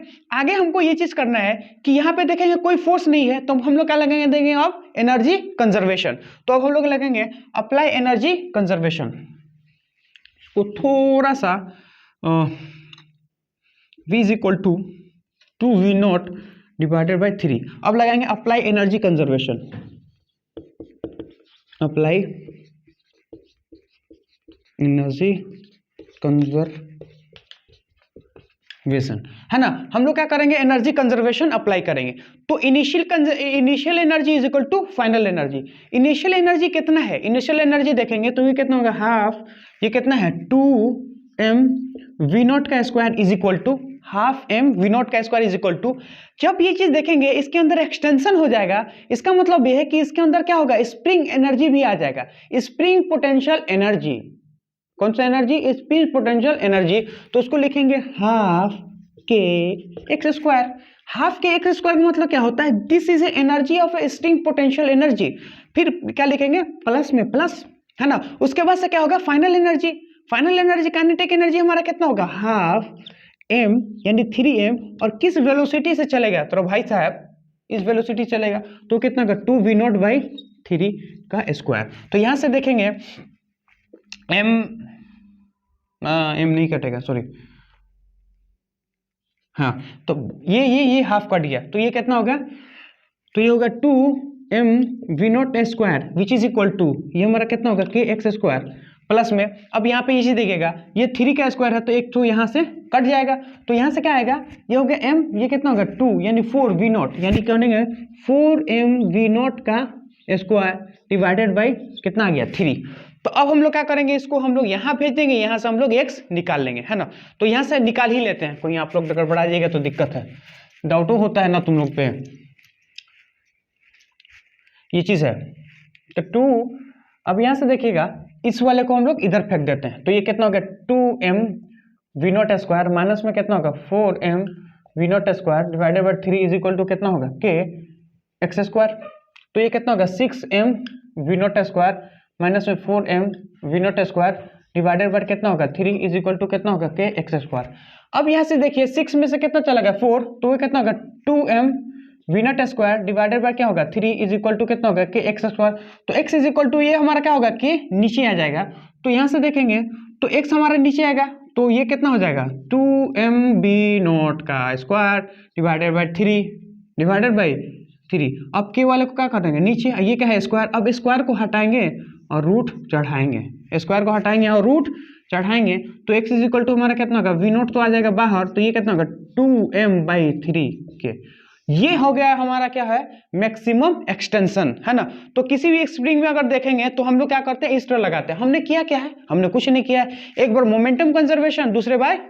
हमको ये चीज करना है कि यहाँ पे देखेंगे कोई फोर्स नहीं है तो हम लोग क्या लगेंगे देंगे अब एनर्जी कंजर्वेशन। तो अब हम लोग लगेंगे अप्लाई एनर्जी कंजर्वेशन को थोड़ा सा v is equal to 2v0/3। अब लगाएंगे apply energy conservation, apply energy conservation है ना। हम लोग क्या करेंगे एनर्जी कंजर्वेशन अप्लाई करेंगे। तो initial energy is equal to final energy. Initial energy कितना है, इनिशियल एनर्जी देखेंगे तो ये कितना होगा हाफ, ये कितना है 2m v0 का square is equal to half m v0 का स्क्वायर इज इक्वल टू, जब ये चीज देखेंगे इसके अंदर एक्सटेंशन हो जाएगा, इसका मतलब यह है कि इसके अंदर क्या होगा स्प्रिंग एनर्जी भी आ जाएगा, स्प्रिंग पोटेंशियल एनर्जी। कौन सा एनर्जी स्प्रिंग पोटेंशियल एनर्जी, तो उसको लिखेंगे हाफ के एक्स स्क्वायर। हाफ के एक्स स्क्वायर का मतलब क्या होता है this is energy of A spring potential energy, फिर क्या लिखेंगे प्लस में प्लस है ना। उसके बाद से क्या होगा final energy, final energy kinetic energy हमारा कितना होगा हाफ m यानी 3m, और किस वेलोसिटी से चलेगा तो भाई साहब इस वेलोसिटी चलेगा तो कितना का 2v0/3 का स्क्वायर। तो यहां से देखेंगे m नहीं कटेगा सॉरी, हाँ तो ये हाफ कट गया तो ये कितना होगा, तो ये होगा 2m v0 square which is equal to ये हमारा कितना होगा के एक्स स्क्वायर प्लस में। अब यहाँ पे ये चीज देखिएगा ये 3 का स्क्वायर है तो एक तो यहाँ से कट जाएगा, तो यहाँ से क्या आएगा ये हो गया m, ये कितना होगा 2 यानी 4v0 यानी क्या होंगे 4m v0 का स्क्वायर डिवाइडेड बाई कितना आ गया 3। तो अब हम लोग क्या करेंगे इसको हम लोग यहाँ भेज देंगे, यहाँ से हम लोग x निकाल लेंगे है ना। तो यहाँ से निकाल ही लेते हैं, कोई आप लोग गड़बड़ा जाएगा तो दिक्कत है, डाउटो होता है ना तुम लोग पे, ये चीज है। तो 2 अब यहाँ से देखिएगा इस वाले को हम लोग इधर फेंक देते हैं तो ये कितना होगा 2m v0 स्क्वायर माइनस में कितना होगा 4m v0 square divided by 3 is equal to कितना होगा के एक्स स्क्वायर। तो ये कितना होगा 6m v0 स्क्वायर माइनस में 4m v0 square divided bye कितना होगा 3 इज इक्वल टू कितना होगा के एक्स स्क्वायर। अब यहाँ से देखिए 6 में से कितना चला गया 4, तो ये कितना होगा 2m v0 square divided bye क्या होगा 3 इज इक्वल टू कितना होगा के एक्स स्क्वायर। तो x इज इक्वल टू ये हमारा क्या होगा कि नीचे आ जाएगा, तो यहाँ से देखेंगे तो x हमारा नीचे आएगा तो ये कितना हो जाएगा 2m v0 का square divided bye 3 divided by 3। अब के वाले को क्या करेंगे, नीचे ये क्या है स्क्वायर, अब स्क्वायर को हटाएंगे और रूट चढ़ाएंगे, स्क्वायर को हटाएंगे और रूट चढ़ाएंगे तो x इज इक्वल टू हमारा कितना होगा, वी नोट तो आ जाएगा बाहर, तो ये कितना होगा 2m/3 के। ये हो गया हमारा क्या है मैक्सिमम एक्सटेंशन, है ना। तो किसी भी स्प्रिंग में अगर देखेंगे तो हम लोग क्या करते हैं, इस तरह लगाते हैं। हमने किया क्या है, हमने कुछ नहीं किया है, एक बार मोमेंटम कंजर्वेशन, दूसरे बार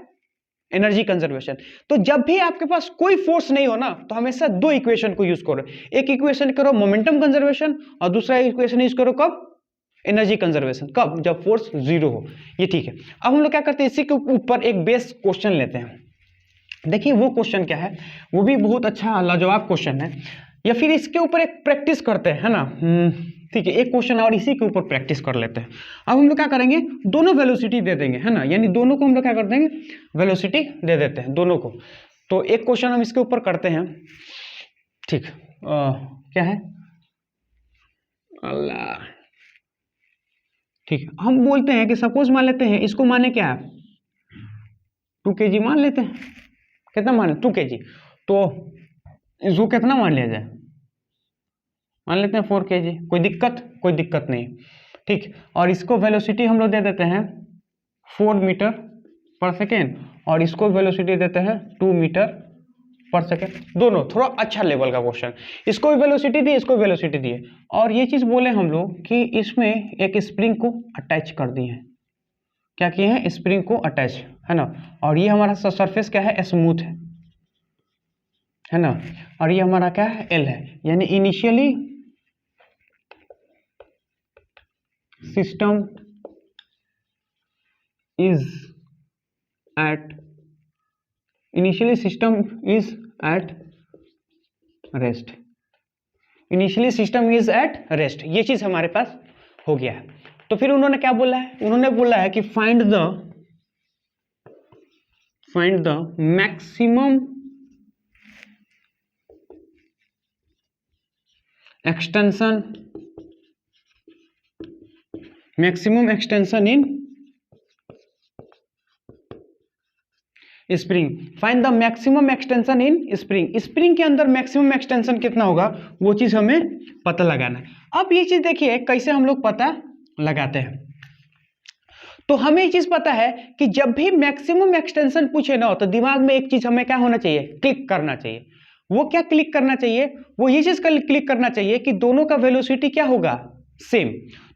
एनर्जी कंजर्वेशन। तो जब भी आपके पास कोई फोर्स नहीं हो ना तो हमेशा दो इक्वेशन को यूज करो, एक इक्वेशन करो मोमेंटम कंजर्वेशन और दूसरा इक्वेशन यूज करो कब, एनर्जी कंजर्वेशन, कब, जब फोर्स जीरो हो। ये ठीक है। अब हम लोग क्या करते हैं, इसी के ऊपर एक बेस क्वेश्चन लेते हैं। देखिए वो क्वेश्चन क्या है, वो भी बहुत अच्छा लाजवाब क्वेश्चन है, या फिर इसके ऊपर एक प्रैक्टिस करते हैं, है ना। ठीक है, एक क्वेश्चन और इसी के ऊपर प्रैक्टिस कर लेते हैं। अब हम लोग क्या करेंगे, दोनों वेलोसिटी दे देंगे, है ना, यानी दोनों को हम लोग क्या कर देंगे, वेलोसिटी दे देते हैं दोनों को। तो एक क्वेश्चन हम इसके ऊपर करते हैं, ठीक, क्या है, अल्लाह, ठीक, हम बोलते हैं कि सपोज मान लेते हैं, इसको माने क्या है 2 kg मान लेते हैं, कितना मान 2 kg, तो इसको कितना मान लिया जाए, मान लेते हैं 4 kg, कोई दिक्कत नहीं, ठीक। और इसको वेलोसिटी हम लोग दे देते हैं 4 मीटर पर सेकेंड और इसको वेलोसिटी देते हैं 2 मीटर पर सेकेंड, दोनों थोड़ा अच्छा लेवल का क्वेश्चन, इसको भी वेलोसिटी दी, इसको वेलोसिटी दिए, और ये चीज बोले हम लोग कि इसमें एक स्प्रिंग को अटैच कर दिए हैं, क्या किए हैं, स्प्रिंग को अटैच, है ना। और ये हमारा सरफेस क्या है, स्मूथ है ना, और ये हमारा क्या है, एल है, यानी initially system is at rest, initially system is at rest, ये चीज हमारे पास हो गया है। तो फिर उन्होंने क्या बोला है, उन्होंने बोला है कि find the maximum extension in spring, find the maximum extension in spring, spring के अंदर मैक्सिमम एक्सटेंशन कितना होगा वो चीज हमें पता लगाना है। अब ये चीज देखिए कैसे हम लोग पता लगाते हैं, तो हमें ये चीज पता है कि जब भी मैक्सिमम एक्सटेंशन पूछे ना तो दिमाग में एक चीज हमें क्या होना चाहिए, क्लिक करना चाहिए। वो क्या क्लिक करना चाहिए, वो ये चीज क्लिक करना चाहिए कि दोनों का वेलोसिटी क्या होगा, सेम।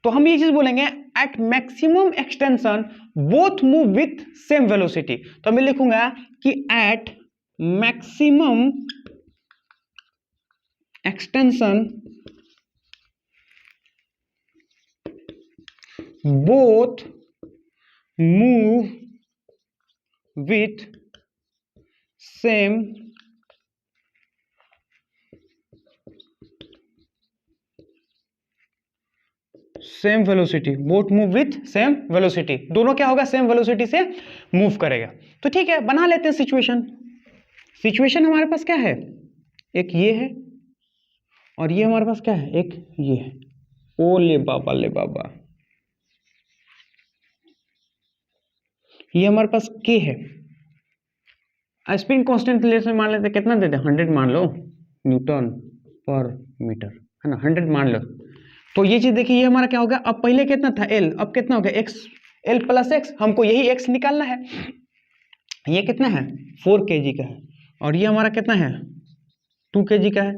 तो हम ये चीज बोलेंगे at maximum extension both move with same velocity, तो मैं लिखूंगा कि at maximum extension both move with same velocity, both move with same velocity, दोनों क्या होगा, सेम वेलोसिटी से मूव करेगा। तो ठीक है, बना लेते हैं सिचुएशन हमारे पास क्या है, एक ये है और ये हमारे पास क्या है, एक ये है, ओ ले बाबा, ये हमारे पास के है, स्प्रिंग कांस्टेंट ले से मान लेते, कितना देते, 100 मान लो न्यूटन पर मीटर, है ना, 100 मान लो। तो ये चीज देखिए, ये हमारा क्या होगा, अब पहले कितना था एल, अब कितना हो गया एक्स, एल प्लस एक्स, हमको यही एक्स निकालना है। ये कितना है 4 kg का है और ये हमारा कितना है 2 kg का है,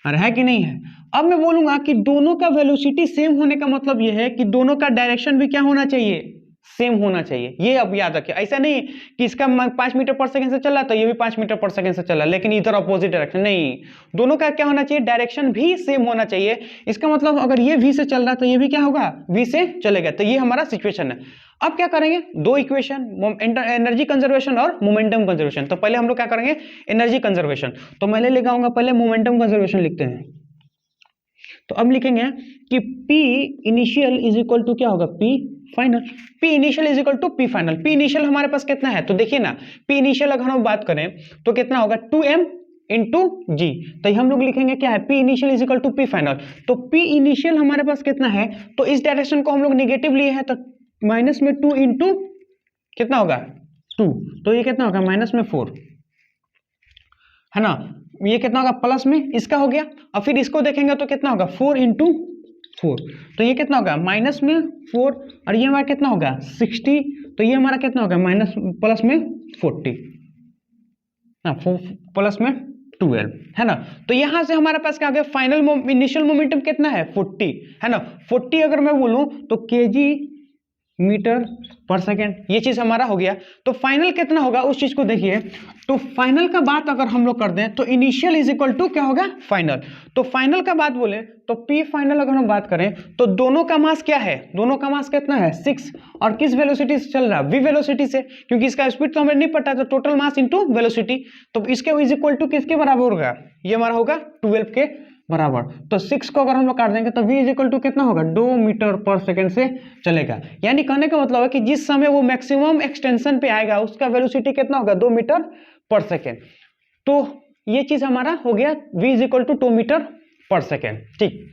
और है कि नहीं है। अब मैं बोलूंगा कि दोनों का वेलोसिटी सेम होने का मतलब ये है कि दोनों का डायरेक्शन भी क्या होना चाहिए, सेम होना चाहिए। ये अब याद रखिए, ऐसा नहीं कि इसका 5 मीटर पर सेकंड से चला तो ये भी 5 मीटर पर सेकंड से चला, लेकिन इधर अपोजिट डायरेक्शन नहीं, दोनों का क्या होना चाहिए, डायरेक्शन भी सेम होना चाहिए। इसका मतलब अगर ये v से चल रहा है तो ये भी क्या होगा, v से चलेगा। तो ये हमारा सिचुएशन है। अब क्या करेंगे, दो इक्वेशन, एनर्जी कंजर्वेशन और मोमेंटम कंजर्वेशन। तो पहले हम लोग क्या करेंगे, एनर्जी कंजर्वेशन, तो मैं ले लेगा पहले मोमेंटम कंजर्वेशन लिखते हैं। तो अब लिखेंगे कि P initial is equal to क्या होगा, P final, P initial is equal to P final. P initial हमारे पास कितना है, तो देखिए ना, P इनिशियल अगर हम बात करें तो कितना होगा 2m इंटू जी, तो हम लोग लिखेंगे क्या है, P initial is equal to P final. तो P इनिशियल हमारे पास कितना है, तो इस डायरेक्शन को हम लोग निगेटिव लिए हैं, तो माइनस में 2 इंटू कितना होगा 2, तो ये कितना होगा माइनस में 4, है ना। ये कितना होगा प्लस में इसका हो गया, और फिर इसको देखेंगे तो कितना होगा 4 इंटू 4, तो ये कितना होगा माइनस में 4, और ये हमारा कितना होगा 60, तो ये हमारा कितना होगा माइनस प्लस में 40, प्लस में 12 है ना। तो यहां से हमारे पास क्या आ गया फाइनल इनिशियल मोमेंटम कितना है 40 है ना। 40 अगर मैं बोलूं तो केजी मीटर पर सेकेंड, ये चीज हमारा हो गया। तो फाइनल कितना होगा उस चीज को देखिए। तो फाइनल का बात अगर हम लोग कर दें तो इनिशियल इज इक्वल टू क्या होगा फाइनल। तो फाइनल का बात बोले तो पी फाइनल अगर हम बात करें तो दोनों का मास क्या है, दोनों का मास कितना है 6, और किस वेलोसिटी से चल रहा है वी वेलोसिटी से, क्योंकि इसका स्पीड तो हमें नहीं पता, तो टोटल मास इंटू वेलोसिटी, तो इसके इज इक्वल टू किसके बराबर होगा, ये हमारा होगा 12 के बराबर। तो 6 को अगर हम लोग काट देंगे तो v इज इक्वल टू कितना होगा 2 मीटर पर सेकेंड से चलेगा। यानी कहने का मतलब है कि जिस समय वो मैक्सिमम एक्सटेंशन पे आएगा उसका वेलोसिटी कितना होगा 2 मीटर पर सेकेंड। तो ये चीज हमारा हो गया v is equal to 2 metre per second, ठीक।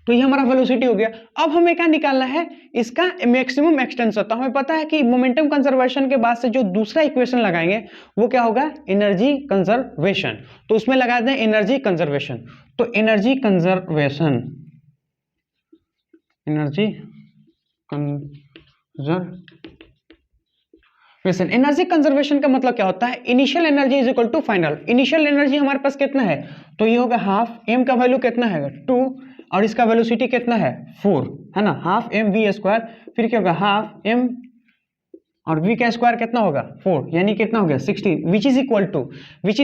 तो ये हमारा वेलोसिटी हो गया। अब हमें क्या निकालना है इसका मैक्सिमम एक्सटेंशन। तो हमें पता है कि मोमेंटम कंजर्वेशन के बाद से जो दूसरा इक्वेशन लगाएंगे वो क्या होगा एनर्जी कंजर्वेशन। तो उसमें लगा दें एनर्जी कंजर्वेशन। तो energy conservation, energy energy conservation का मतलब क्या होता है initial energy is equal to final. Initial energy हमारे पास कितना है तो ये होगा हाफ m का वैल्यू कितना है 2, और इसका वेलोसिटी कितना है 4 है ना, हाफ m v स्क्वायर, फिर क्या होगा हाफ m और v का स्क्वायर कितना होगा 4, यानी कितना हो गया 60, विच इज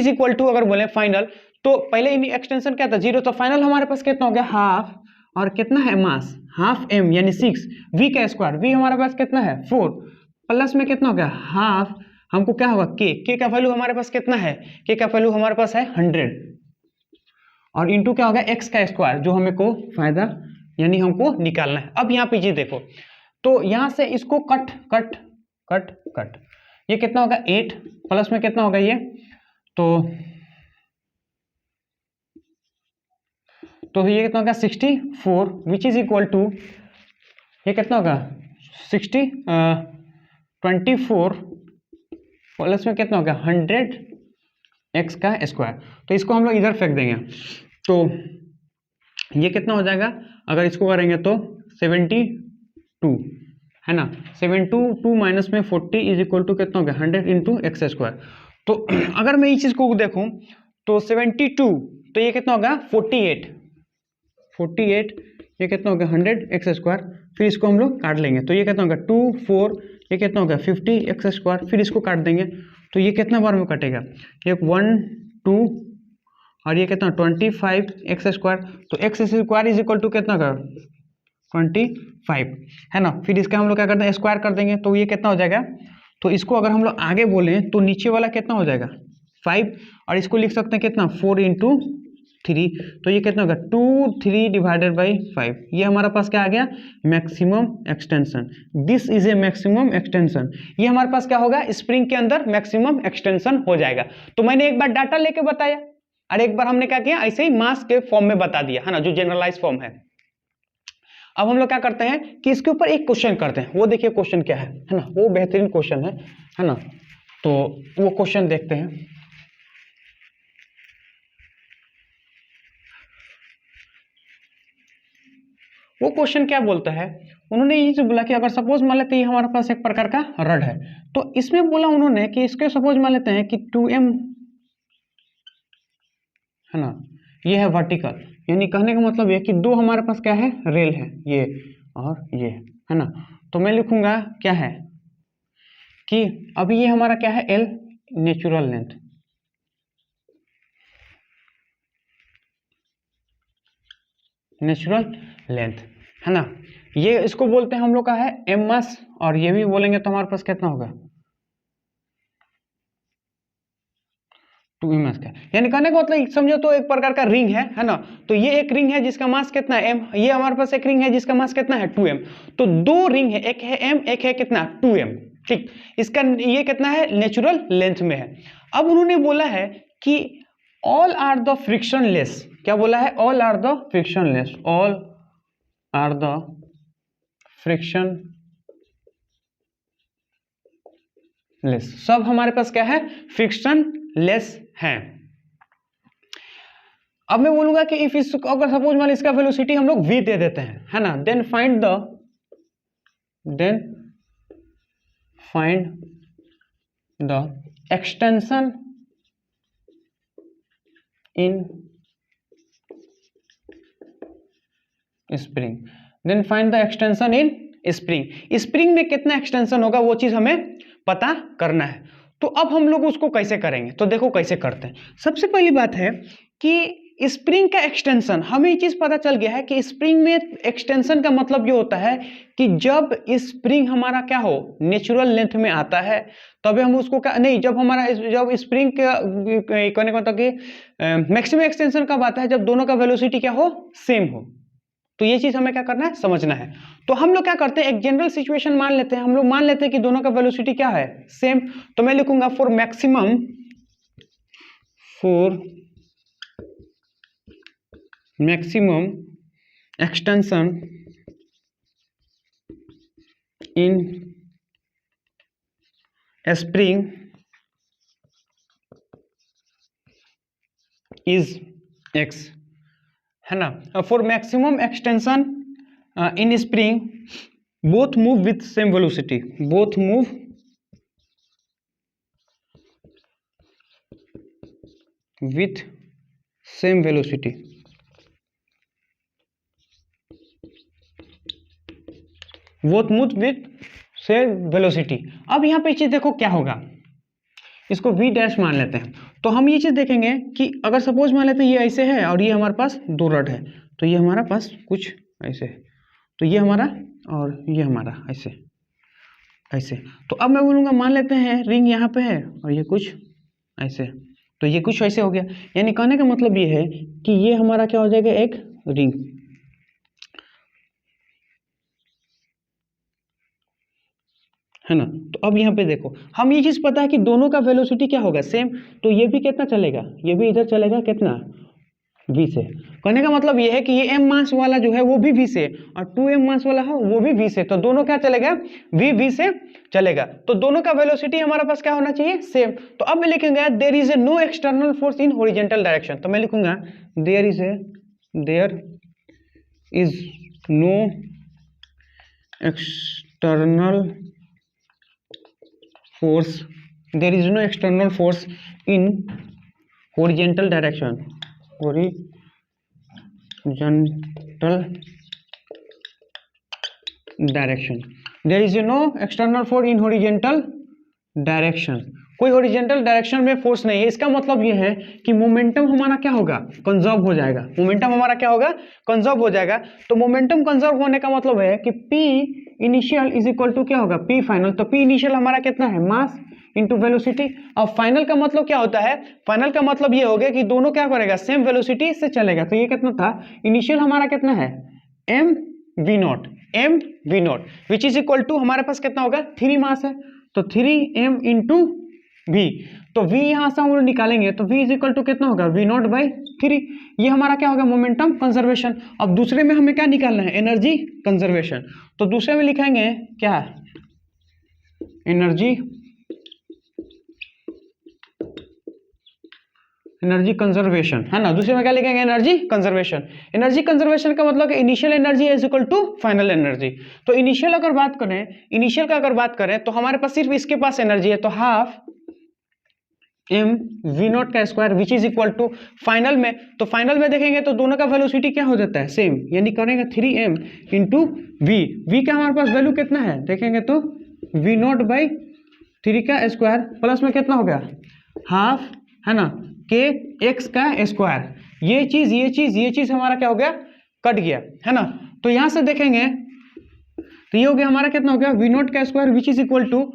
इक्वल टू अगर बोले फाइनल तो पहले एक्सटेंशन क्या था 0, तो फाइनल हमारे पास कितना हो गया हाफ, और कितना है मास हाफ m यानी 6, v का स्क्वायर, v हमारे पास कितना है 4, प्लस में कितना हो गया हाफ, हमको क्या होगा k का वैल्यू हमारे पास कितना है, k का वैल्यू हमारे पास है 100, और इंटू क्या होगा x का स्क्वायर जो हमें को फायदा यानी हमको निकालना है। अब यहाँ पीछे देखो तो यहाँ से इसको कट कट कट कट, ये कितना होगा 8 प्लस में कितना होगा ये, तो ये कितना होगा 64 विच इज इक्वल टू ये कितना होगा 24 प्लस में कितना होगा 100 x का स्क्वायर। तो इसको हम लोग इधर फेंक देंगे तो ये कितना हो जाएगा अगर इसको करेंगे तो 72 है ना, 72 माइनस में 40 इज इक्वल टू कितना हो गया 100 इंटू एक्स स्क्वायर। तो अगर मैं इस चीज को देखूं तो 72 तो ये कितना होगा 48 ये कितना होगा 100 एक्स स्क्वायर, फिर इसको हम लोग काट लेंगे तो ये कितना होगा 2 4 ये कितना होगा 50 एक्स स्क्वायर, फिर इसको काट देंगे तो ये कितना बार में कटेगा ये 1 2 और ये कितना 25 एक्स स्क्वायर, तो x square is equal to कितना का 25 है ना। फिर इसका हम लोग क्या करते हैं स्क्वायर कर देंगे तो ये कितना हो जाएगा, तो इसको अगर हम लोग आगे बोलें तो नीचे वाला कितना हो जाएगा 5, और इसको लिख सकते हैं कितना 4 इंटू 3, तो ये कितना होगा 2 3 डिवाइडेड बाई 5, ये हमारा पास क्या आ गया maximum extension. This is a maximum extension, ये हमारे पास क्या होगा स्प्रिंग के अंदर मैक्सिमम एक्सटेंशन हो जाएगा। तो मैंने एक बार डाटा लेके बताया और एक बार हमने क्या किया ऐसे ही मास के फॉर्म में बता दिया है ना, जो जनरलाइज फॉर्म है। अब हम लोग क्या करते हैं कि इसके ऊपर एक क्वेश्चन करते हैं, वो देखिए क्वेश्चन क्या है ना, वो बेहतरीन क्वेश्चन है ना, तो वो क्वेश्चन देखते हैं। वो क्वेश्चन क्या बोलता है, उन्होंने ये जो बोला कि अगर सपोज मान लेते हैं ये हमारे पास एक प्रकार का रड है, तो इसमें बोला उन्होंने कि इसके सपोज मान लेते हैं कि 2m है ना, ये है वर्टिकल, यानी कहने का मतलब ये कि दो हमारे पास क्या है रेल है ये और ये है ना। तो मैं लिखूंगा क्या है कि अभी ये हमारा क्या है L नेचुरल लेंथ है ना, ये इसको बोलते हैं हम लोग का है एमएस, और ये भी बोलेंगे तो हमारे पास कितना होगा 2ms का, यानी कहने का मतलब समझो तो एक प्रकार का रिंग है ना। तो ये एक रिंग है जिसका मास कितना है m, ये हमारे पास एक रिंग है जिसका मास कितना है 2m, तो दो रिंग है, एक है m एक है कितना 2m, ठीक। इसका ये कितना है नेचुरल लेंथ में है। अब उन्होंने बोला है कि ऑल आर द फ्रिक्शनलेस, क्या बोला है all are the frictionless, all are the frictionless, सब हमारे पास क्या है फ्रिक्शनलेस है। अब मैं बोलूंगा कि इफ इस अगर सपोज मान इसका वेलोसिटी हम लोग v दे देते हैं, है ना, then find the extension in spring, then find the extension in spring. Spring में कितना एक्सटेंशन होगा वो चीज हमें पता करना है। तो अब हम लोग उसको कैसे करेंगे, तो देखो कैसे करते हैं। सबसे पहली बात है कि स्प्रिंग का एक्सटेंशन, हमें ये चीज पता चल गया है कि स्प्रिंग में एक्सटेंशन का मतलब ये होता है कि जब स्प्रिंग हमारा क्या हो, नेचुरल लेंथ में आता है, तभी हम उसको क्या नहीं, जब स्प्रिंग का कहने का मतलब कि मैक्सिमम एक्सटेंशन कब आता है, जब दोनों का वेलोसिटी क्या हो, सेम हो। तो ये चीज हमें क्या करना है, समझना है। तो हम लोग क्या करते हैं, एक जनरल सिचुएशन मान लेते हैं, हम लोग मान लेते हैं कि दोनों का वेलोसिटी क्या है, सेम। तो मैं लिखूंगा for maximum extension in spring is x, है ना। For maximum extension in spring both move with same velocity, both move with same velocity. Both move with same velocity. अब यहाँ पे चीज देखो क्या होगा, इसको v डैश मान लेते हैं। तो हम ये चीज देखेंगे कि अगर सपोज मान लेते हैं ये ऐसे है और ये हमारे पास दो रड है, तो ये हमारा पास कुछ ऐसे है, तो ये हमारा और ये हमारा ऐसे ऐसे। तो अब मैं बोलूँगा मान लेते हैं रिंग यहाँ पे है और ये कुछ ऐसे, तो ये कुछ ऐसे हो गया। यानी कहने का मतलब ये है कि ये हमारा क्या हो जाएगा, एक रिंग, है ना। तो अब यहाँ पे देखो हम ये चीज पता है कि दोनों का वेलोसिटी क्या होगा, सेम। तो ये भी कितना चलेगा, ये भी इधर चलेगा कितना, v से। कहने का मतलब ये है कि ये m मास वाला जो है वो भी v से, और 2m मास वाला है वो भी v से। तो दोनों क्या चलेगा, v से चलेगा। तो दोनों का वेलोसिटी हमारे पास क्या होना चाहिए, सेम। तो अब मैं लिखूंगा there is a no external force in horizontal direction. तो मैं लिखूंगा there is no external force, there is no external force in horizontal direction, there is no external force in horizontal direction। कोई horizontal direction में force नहीं है। इसका मतलब ये है कि मोमेंटम हमारा क्या होगा, कंजर्व हो जाएगा। मोमेंटम हमारा क्या होगा, कंजर्व हो जाएगा। तो मोमेंटम कंजर्व होने का मतलब है कि P initial is equal to क्या होगा, P फाइनल। तो P इनिशियल हमारा कितना है, मास इंटू वेलोसिटी। और फाइनल का मतलब क्या होता है, फाइनल का मतलब ये हो गया कि दोनों क्या करेगा, सेम वेलोसिटी से चलेगा। तो ये कितना था, इनिशियल हमारा कितना है, mv0 which is equal to हमारे पास कितना होगा, 3 मास है, तो 3m इंटू v। तो v यहां से हम लोग निकालेंगे तो v इज इक्वल टू कितना होगा, v0/3। ये हमारा क्या होगा, मोमेंटम कंजर्वेशन। अब दूसरे में हमें क्या निकालना है, एनर्जी कंजर्वेशन। तो दूसरे में लिखेंगे क्या, एनर्जी कंजर्वेशन, है ना। दूसरे में क्या लिखेंगे, एनर्जी कंजर्वेशन। एनर्जी कंजर्वेशन का मतलब initial energy is equal to final energy. तो इनिशियल अगर बात करें, इनिशियल का अगर बात करें तो हमारे पास सिर्फ इसके पास एनर्जी है, तो हाफ mv0 का square which is equal to final में। तो फाइनल में देखेंगे तो दोनों का वेलोसिटी क्या हो जाता है, सेम। यानी करेंगे 3m इंटू v का हमारे पास वैल्यू कितना है, देखेंगे तो v0/3 का स्क्वायर प्लस में कितना हो गया, हाफ, है ना, के x का स्क्वायर। ये चीज हमारा क्या हो गया, कट गया, है ना। तो यहां से देखेंगे तो ये हो गया हमारा कितना हो गया, v0 का square which is equal to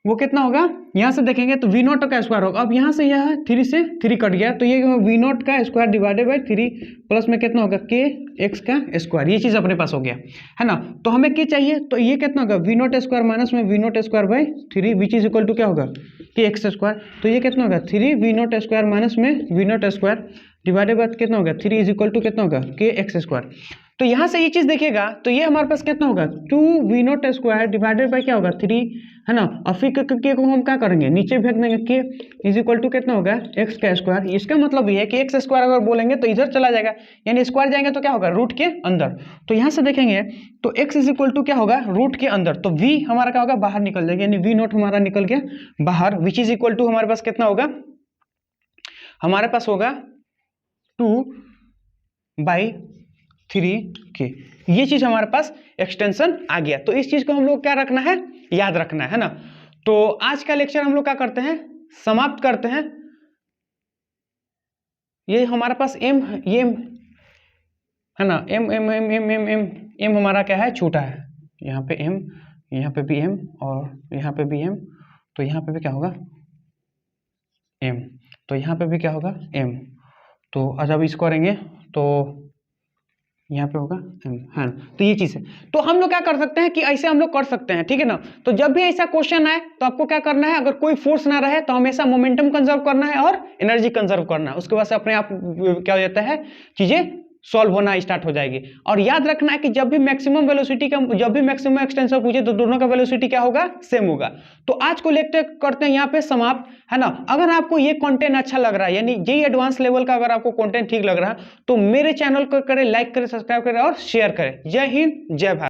वो कितना होगा, यहां से देखेंगे तो v0 का स्क्वायर होगा। अब यहां से यह 3 से 3 कट गया, तो ये v0 का स्क्वायर डिवाइडेड बाय 3 प्लस में कितना होगा, के x का स्क्वायर। ये चीज अपने पास हो गया, है ना। तो हमें क्या चाहिए, तो ये कितना होगा, v0 स्क्वायर माइनस में v0 square by 3 which is equal to क्या होगा, के x स्क्वायर। तो ये कितना होगा, 3 v0 स्क्वायर माइनस में v0 स्क्वायर डिवाइडेड बाय कितना होगा, 3 इज इक्वल टू कितना होगा, के x स्क्वायर। तो यहाँ से ये चीज देखिएगा तो ये हमारे पास कितना होगा 2v0² डिवाइडेड बाय क्या होगा 3, है ना। और फिर के को हम क्या करेंगे नीचे फेंक देंगे, के इज इक्वल टू कितना होगा x²। इसका मतलब ये है कि x² अगर बोलेंगे तो इधर चला जाएगा, यानी स्क्वायर जाएंगे तो क्या होगा रूट के अंदर। तो यहाँ से देखेंगे तो x इज इक्वल टू क्या होगा रूट के अंदर, तो v हमारा क्या होगा बाहर निकल जाएगा, यानी v0 हमारा निकल गया बाहर, विच इज इक्वल टू हमारे पास कितना होगा, हमारे पास होगा 2/3k। ये चीज हमारे पास एक्सटेंशन आ गया। तो इस चीज को हम लोग क्या रखना है, याद रखना है ना। तो आज का लेक्चर हम लोग क्या करते हैं, समाप्त करते हैं। ये हमारे पास m, ये है ना, m m m m m m m हमारा क्या है छोटा है, यहाँ पे m, यहाँ पे भी m और यहाँ पे भी m, तो यहाँ पे भी क्या होगा m, तो यहाँ पे भी क्या होगा m। तो जब इसको करेंगे तो यहाँ पे होगा m, हाँ। तो ये चीज है, तो हम लोग क्या कर सकते हैं कि ऐसे हम लोग कर सकते हैं, ठीक है ना। तो जब भी ऐसा क्वेश्चन आए तो आपको क्या करना है, अगर कोई फोर्स ना रहे तो हमेशा मोमेंटम कंजर्व करना है और एनर्जी कंजर्व करना है, उसके बाद से अपने आप क्या हो जाता है चीजें सॉल्व होना स्टार्ट हो जाएगी। और याद रखना है कि जब भी मैक्सिमम वेलोसिटी का, जब भी मैक्सिमम एक्सटेंशन पूछे तो दोनों का वेलोसिटी क्या होगा सेम होगा। तो आज को लेक्चर करते हैं यहाँ पे समाप्त, है ना। अगर आपको ये कंटेंट अच्छा लग रहा है, यानी जेईई एडवांस लेवल का अगर आपको कंटेंट ठीक लग रहा है तो मेरे चैनल को करें लाइक करें, सब्सक्राइब करें और शेयर करें। जय हिंद, जय भारत।